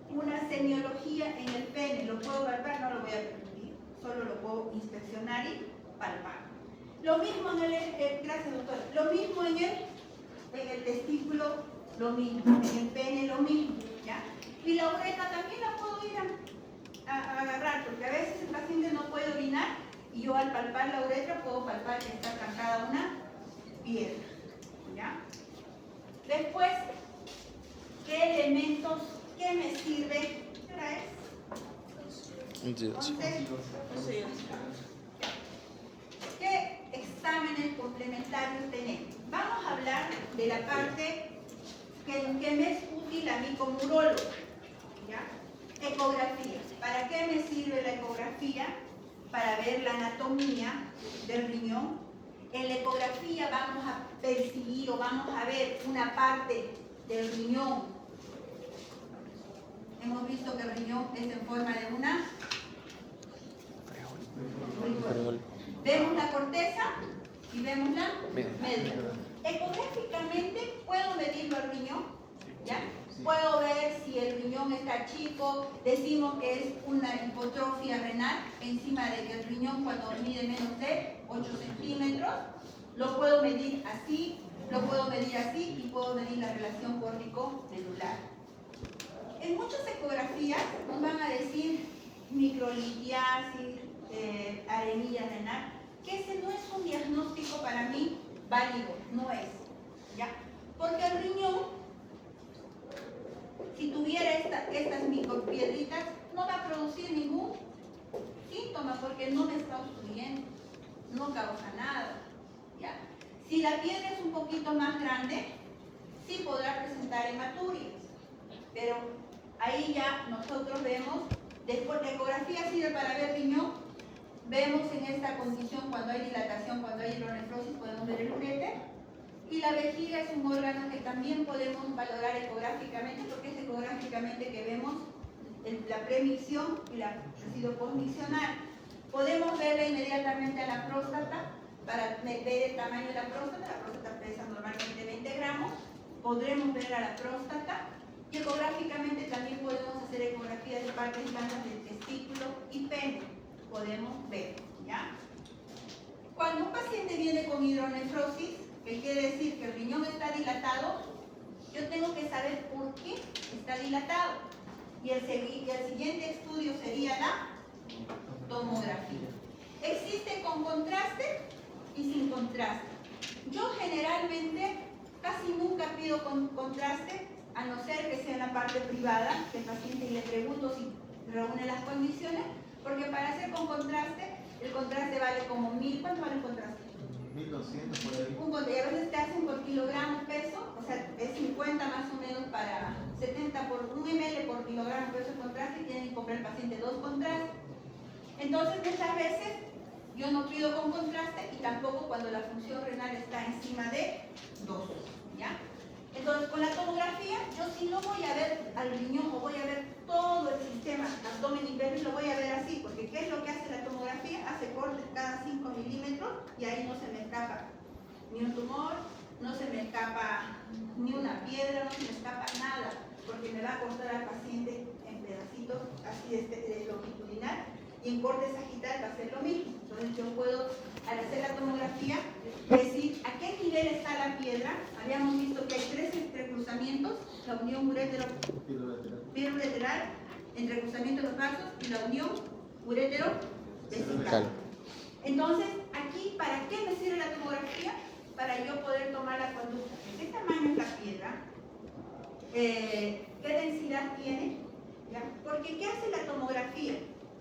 Speaker 1: una semiología en el pene. ¿Lo puedo palpar? No lo voy a permitir. Solo lo puedo inspeccionar y palpar. Lo mismo en gracias doctora, lo mismo en el testículo, lo mismo, en el pene lo mismo, ¿ya? Y la uretra también la puedo ir a agarrar, porque a veces el paciente no puede orinar y yo al palpar la uretra puedo palpar que está trancada una piedra, ¿ya? Después, ¿qué elementos, qué me sirve? ¿Qué hora es? 11. ¿Qué exámenes complementarios tenemos? Vamos a hablar de la parte que me es útil a mí como urólogo, ¿ya? Ecografía. ¿Para qué me sirve la ecografía? Para ver la anatomía del riñón. En la ecografía vamos a percibir o vamos a ver una parte del riñón. Hemos visto que el riñón es en forma de una frijoles. Vemos la corteza y vemos la médula. Ecográficamente puedo medirlo al riñón, ¿ya? Puedo ver si el riñón está chico, decimos que es una hipotrofia renal, encima de que el riñón cuando mide menos de 8 centímetros, lo puedo medir así, lo puedo medir así y puedo medir la relación córtico-medular. En muchas ecografías nos van a decir microlitiasis, anemia renal, que ese no es un diagnóstico para mí válido, no es, ¿ya? Porque el riñón, si tuviera estas micropiedritas, no va a producir ningún síntoma porque no me está obstruyendo, no causa nada, ¿ya? Si la piedra es un poquito más grande, sí podrá presentar hematuria, pero ahí ya nosotros vemos, después la ecografía sirve para ver riñón. Vemos en esta condición cuando hay dilatación, cuando hay hidronefrosis, podemos ver el uréter. Y la vejiga es un órgano que también podemos valorar ecográficamente, porque es ecográficamente que vemos la premicción y la residuo postmiccional. Podemos verla inmediatamente a la próstata para ver el tamaño de la próstata. La próstata pesa normalmente 20 gramos. Podremos ver a la próstata. Y ecográficamente también podemos hacer ecografía de partes blandas del testículo y pene. Podemos ver, ¿ya? Cuando un paciente viene con hidronefrosis, que quiere decir que el riñón está dilatado, yo tengo que saber por qué está dilatado. Y el siguiente estudio sería la tomografía. Existe con contraste y sin contraste. Yo generalmente casi nunca pido contraste, a no ser que sea en la parte privada del paciente y le pregunto si reúne las condiciones. Porque para hacer con contraste, el contraste vale como 1000, ¿cuánto vale el contraste?
Speaker 4: 1200 por ahí.
Speaker 1: Y a veces te hacen por kilogramo peso, o sea, es 50 más o menos para 70 por 1 ml por kilogramo peso de contraste, y tienen que comprar el paciente 2 contrastes. Entonces, muchas veces yo no pido con contraste y tampoco cuando la función renal está encima de 2, ¿ya? Entonces, con la tomografía, yo sí no voy a ver al riñón o voy a ver todo el sistema abdomen inferior, lo voy a ver así, porque ¿qué es lo que hace la tomografía? Hace cortes cada 5 milímetros y ahí no se me escapa ni un tumor, no se me escapa ni una piedra, no se me escapa nada, porque me va a cortar al paciente en pedacitos así de longitudinal, y en corte sagital va a ser lo mismo. Entonces yo puedo, al hacer la tomografía, decir a qué nivel está la piedra. Habíamos visto que hay 3 entrecruzamientos: la unión urétero-pirureteral, entrecruzamiento de los vasos, y la unión urétero-vesical.
Speaker 2: Claro.
Speaker 1: Entonces, aquí, ¿para qué me sirve la tomografía? Para yo poder tomar la conducta. ¿De qué tamaño es la piedra? ¿Qué densidad tiene? ¿Ya? Porque ¿qué hace la tomografía?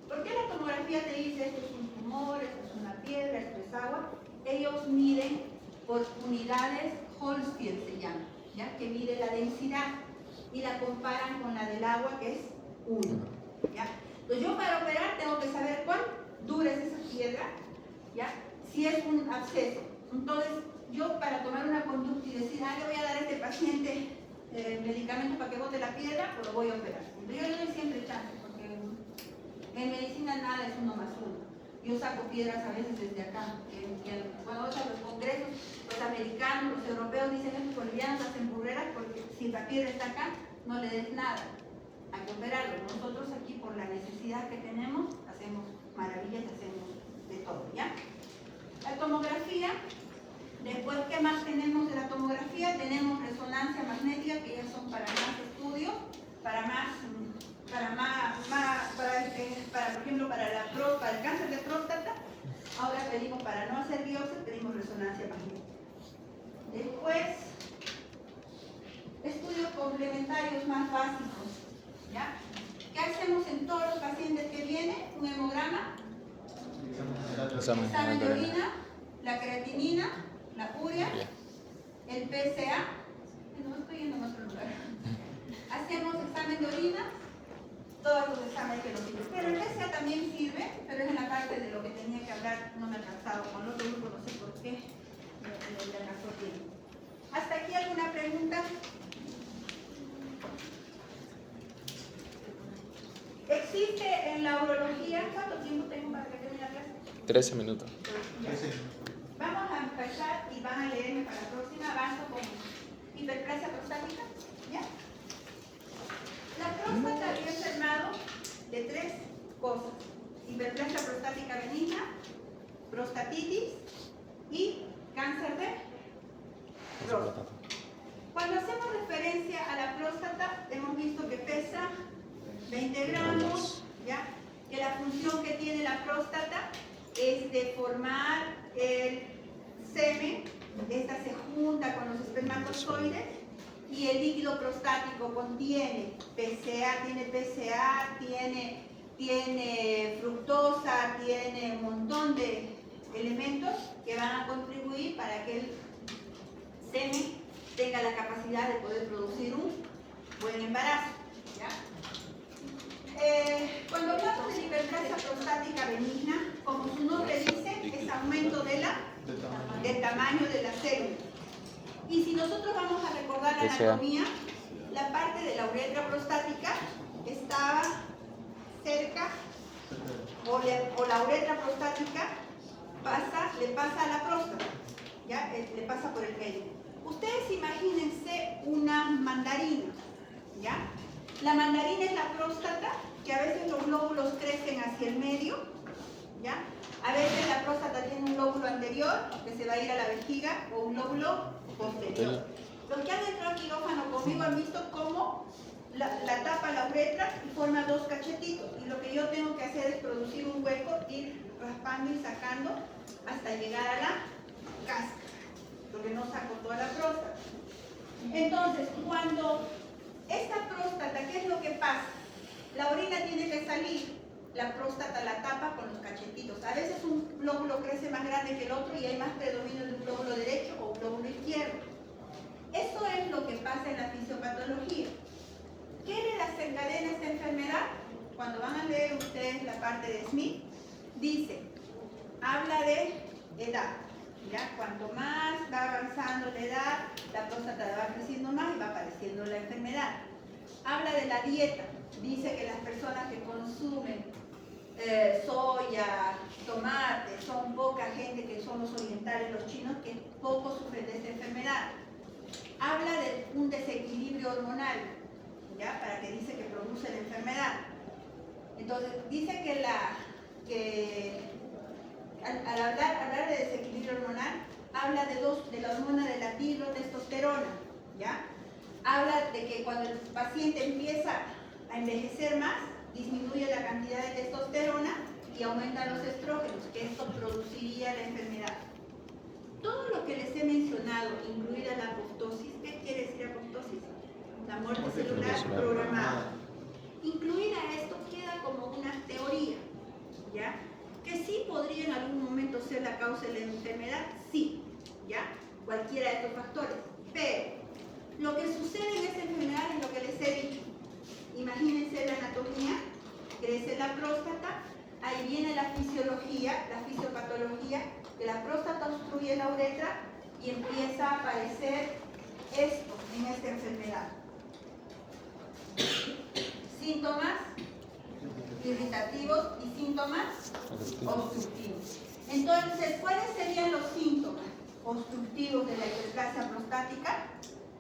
Speaker 1: ¿Por qué la tomografía te dice esto es un tumor, esto es una piedra, esto es agua? Ellos miden por unidades Holzfield, se llama, ¿ya? Que mide la densidad y la comparan con la del agua, que es 1. ¿Ya? Entonces yo para operar tengo que saber cuán dura es esa piedra, ¿ya? Si es un absceso. Entonces yo para tomar una conducta y decir, le voy a dar a este paciente medicamentos para que bote la piedra, pues lo voy a operar. Entonces yo le doy siempre chance, porque en medicina nada es 1 más 1. Yo saco piedras a veces desde acá, cuando vas a los congresos, los americanos, los europeos dicen estos bolivianos hacen burreras porque si la piedra está acá, no le des nada, hay que operarlo. Nosotros aquí por la necesidad que tenemos, hacemos maravillas, hacemos de todo, ¿ya? La tomografía, después, ¿qué más tenemos de la tomografía? Tenemos resonancia magnética, que ya son para más estudios, para por ejemplo, para el cáncer de próstata. Ahora pedimos, para no hacer biopsia, pedimos resonancia magnética. Después, estudios complementarios más básicos, ¿ya? ¿Qué hacemos en todos los pacientes que vienen? Un hemograma, examen de orina, la creatinina, la urea, el PSA. No estoy yendo a otro lugar. Hacemos examen de orina, todos los exámenes que nos sirven. Pero el PSA también sirve, pero es en la parte de lo que tenía que hablar, no me he alcanzado con el otro grupo, no sé por qué, me alcanzó tiempo. ¿Hasta aquí alguna pregunta? Existe en la urología, ¿cuánto tiempo tengo para que termine la clase?
Speaker 2: 13 minutos.
Speaker 1: Vamos a empezar y van a leerme para la próxima. Avanzo con hiperplasia prostática. ¿Ya? La próstata había enfermado de 3 cosas: hiperplasia prostática benigna, prostatitis y cáncer de próstata. Cuando hacemos referencia a la próstata, hemos visto que pesa 20 gramos, ¿ya? Que la función que tiene la próstata es de formar el semen. Esta se junta con los espermatozoides y el líquido prostático contiene PSA, tiene fructosa, tiene un montón de elementos que van a contribuir para que el semen tenga la capacidad de poder producir un buen embarazo, ¿ya? Cuando hablamos de hiperplasia prostática benigna, como su nombre dice, es aumento del tamaño de la célula. Y si nosotros vamos a recordar la anatomía, la parte de la uretra prostática estaba cerca, o la uretra prostática le pasa a la próstata, ¿ya? Le pasa por el medio. Ustedes imagínense una mandarina, ¿ya? La mandarina es la próstata, que a veces los lóbulos crecen hacia el medio, ¿ya? A veces la próstata tiene un lóbulo anterior que se va a ir a la vejiga o un lóbulo posterior. Los que han entrado al quirófano conmigo han visto cómo la tapa la uretra y forma 2 cachetitos. Y lo que yo tengo que hacer es producir un hueco, ir raspando y sacando hasta llegar a la cáscara, porque no saco toda la próstata. Entonces, cuando esta próstata, ¿qué es lo que pasa? La orina tiene que salir, la próstata la tapa con los cachetitos. A veces un lóbulo crece más grande que el otro y hay más predominio de un lóbulo derecho o un lóbulo izquierdo. Eso es lo que pasa en la fisiopatología. ¿Qué le desencadena esta enfermedad? Cuando van a leer ustedes la parte de Smith, dice, habla de edad. ¿Ya? Cuanto más va avanzando la edad, la próstata va creciendo más y va apareciendo la enfermedad. Habla de la dieta. Dice que las personas que consumen soya, tomate, son poca gente que son los orientales, los chinos, que poco sufren de esta enfermedad. Habla de un desequilibrio hormonal, ¿ya? Para que dice que produce la enfermedad. Entonces, dice que al hablar de desequilibrio hormonal, habla de la hormona de la tirotestosterona, ¿ya? Habla de que cuando el paciente empieza a envejecer más, disminuye la cantidad de testosterona y aumentan los estrógenos, que esto produciría la enfermedad. Todo lo que les he mencionado, incluida la apoptosis, ¿qué quiere decir apoptosis? La muerte celular programada. Incluida esto queda como una teoría, ¿ya? Que sí podría en algún momento ser la causa de la enfermedad, sí, ¿ya? Cualquiera de estos factores. Pero lo que sucede en esta enfermedad es lo que les he dicho. Imagínense la anatomía, crece la próstata, ahí viene la fisiología, la fisiopatología, que la próstata obstruye la uretra y empieza a aparecer esto en esta enfermedad. Síntomas irritativos y síntomas obstructivos. Entonces, ¿cuáles serían los síntomas obstructivos de la hiperplasia prostática?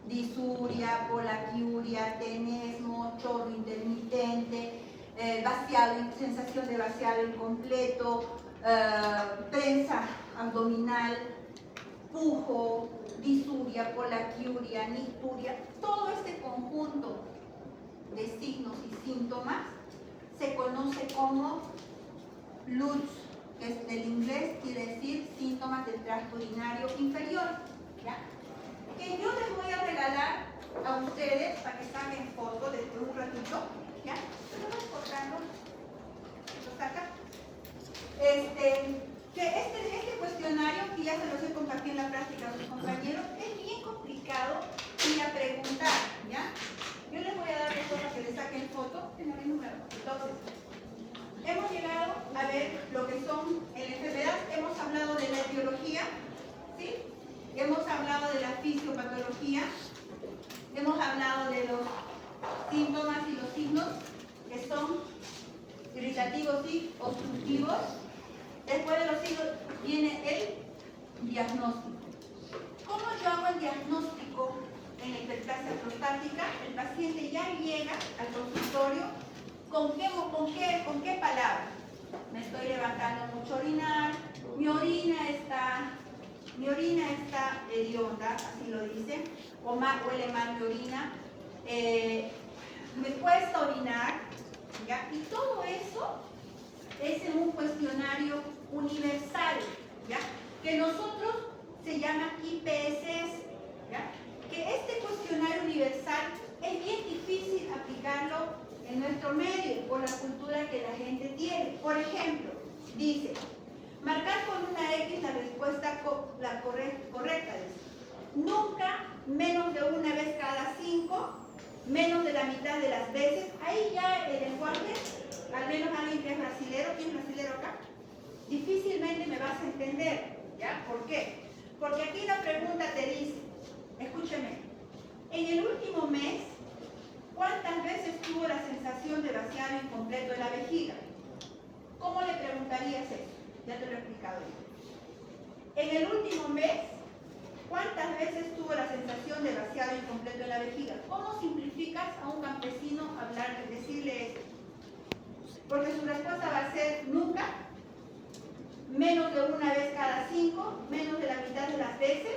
Speaker 1: Disuria, polaquiuria, tenesmo, chorro intermitente, sensación de vaciado incompleto, prensa abdominal, pujo, disuria, polaquiuria, nicturia. Todo este conjunto de signos y síntomas se conoce como LUTS, que es del inglés, quiere decir síntomas del tracto urinario inferior, ¿ya? Que yo les voy a regalar a ustedes para que saquen fotos después de un ratito, ¿ya? Lo voy cortando, lo saca. Este cuestionario, que ya se los he compartido en la práctica a sus compañeros, es bien complicado ir a preguntar, ¿ya? Yo les voy a dar esto para que les saquen foto. Entonces, hemos llegado a ver lo que son en la enfermedad, hemos hablado de la etiología, ¿sí? Hemos hablado de la fisiopatología, hemos hablado de los síntomas y los signos que son irritativos y obstructivos. Después de los signos viene el diagnóstico. ¿Cómo yo hago el diagnóstico en la hiperplasia prostática? El paciente ya llega al consultorio ¿con qué palabra? Me estoy levantando mucho a orinar, mi orina está hedionda, así lo dice, o huele mal mi orina, me cuesta orinar, ¿ya? Y todo eso es en un cuestionario universal, ¿ya? Que nosotros se llama IPSS, ¿ya? Que este cuestionario universal es bien difícil aplicarlo en nuestro medio por la cultura que la gente tiene. Por ejemplo, dice, marcar con una X la respuesta correcta. Dice, nunca menos de una vez cada 5, menos de la mitad de las veces. Ahí ya el lenguaje, al menos alguien que es brasilero, ¿quién es brasilero acá? Difícilmente me vas a entender, ¿ya? ¿Por qué? Porque aquí la pregunta te dice, escúcheme, en el último mes, ¿cuántas veces tuvo la sensación de vaciado incompleto de la vejiga? ¿Cómo le preguntarías eso? Ya te lo he explicado yo. En el último mes, ¿cuántas veces tuvo la sensación de vaciado incompleto de la vejiga? ¿Cómo simplificas a un campesino decirle eso? Porque su respuesta va a ser nunca, menos de una vez cada 5, menos de la mitad de las veces,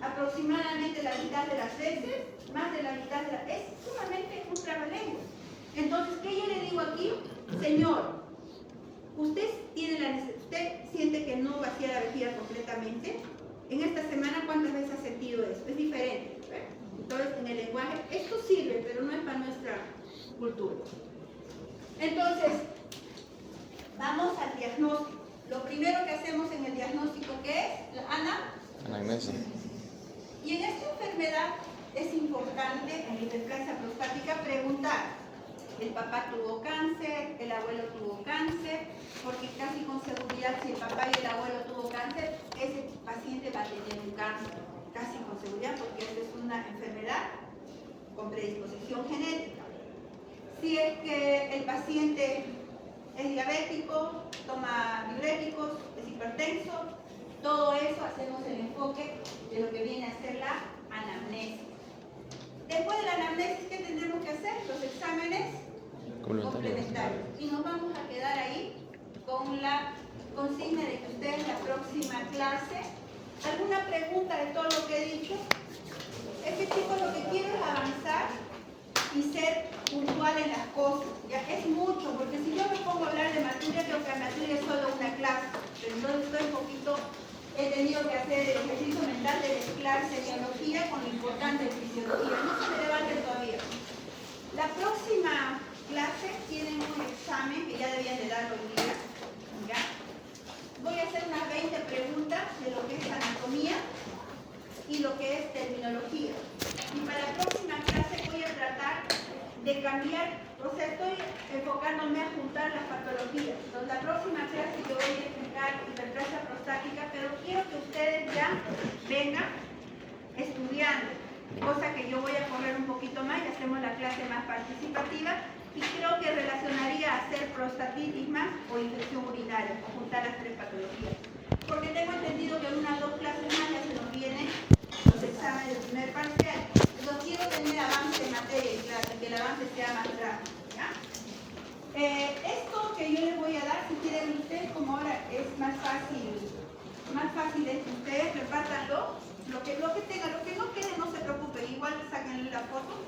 Speaker 1: aproximadamente la mitad de las veces, más de la mitad de las veces. Es sumamente un trabalengua. Entonces, ¿qué yo le digo aquí? Señor, usted siente que no vacía la vejiga completamente. En esta semana, ¿cuántas veces ha sentido eso? Es diferente, ¿verdad? Entonces, en el lenguaje, esto sirve, pero no es para nuestra cultura. Entonces, vamos al diagnóstico. Lo primero que hacemos en el diagnóstico, ¿qué es?
Speaker 2: Anamnesis.
Speaker 1: Y en esta enfermedad es importante, en la hiperplasia prostática, preguntar. El papá tuvo cáncer, el abuelo tuvo cáncer, porque casi con seguridad si el papá y el abuelo tuvo cáncer, ese paciente va a tener un cáncer, casi con seguridad, porque esta es una enfermedad con predisposición genética. Si es que el paciente es diabético, toma diuréticos, es hipertenso, todo eso hacemos el enfoque de lo que viene a ser la anamnesis. Después de la anamnesis, ¿qué tendremos que hacer? Los exámenes complementarios. Y nos vamos a quedar ahí con la consigna de que ustedes en la próxima clase, ¿alguna pregunta de todo lo que he dicho? Es que, chicos, lo que quiero es avanzar y ser puntual en las cosas. Ya es mucho, porque si yo me pongo a hablar de materia, creo que la materia es solo una clase. Pero entonces estoy un poquito, he tenido que hacer el ejercicio mental de mezclar semiología con lo importante de fisiología. No se me levanten todavía. La próxima clase tienen un examen que ya debían de darlo hoy día. ¿Ya? Voy a hacer unas 20 preguntas de lo que es anatomía y lo que es terminología. Y para la próxima clase voy a tratar de cambiar, o sea, estoy enfocándome a juntar las patologías. Entonces, la próxima clase yo voy a explicar hiperplasia prostática, pero quiero que ustedes ya vengan estudiando, cosa que yo voy a correr un poquito más y hacemos la clase más participativa. Y creo que relacionaría hacer prostatitis más o infección urinaria, o juntar las tres patologías. Porque tengo entendido que en unas 2 clases más ya se nos vienen los exámenes del primer parcial. Entonces quiero tener avance en materia y clase, que el avance sea más rápido. ¿Ya? Esto que yo les voy a dar, si quieren ustedes, como ahora es más fácil es que ustedes repártanlo. Lo que tengan, lo que no quede, no se preocupen, igual sáquenle la foto.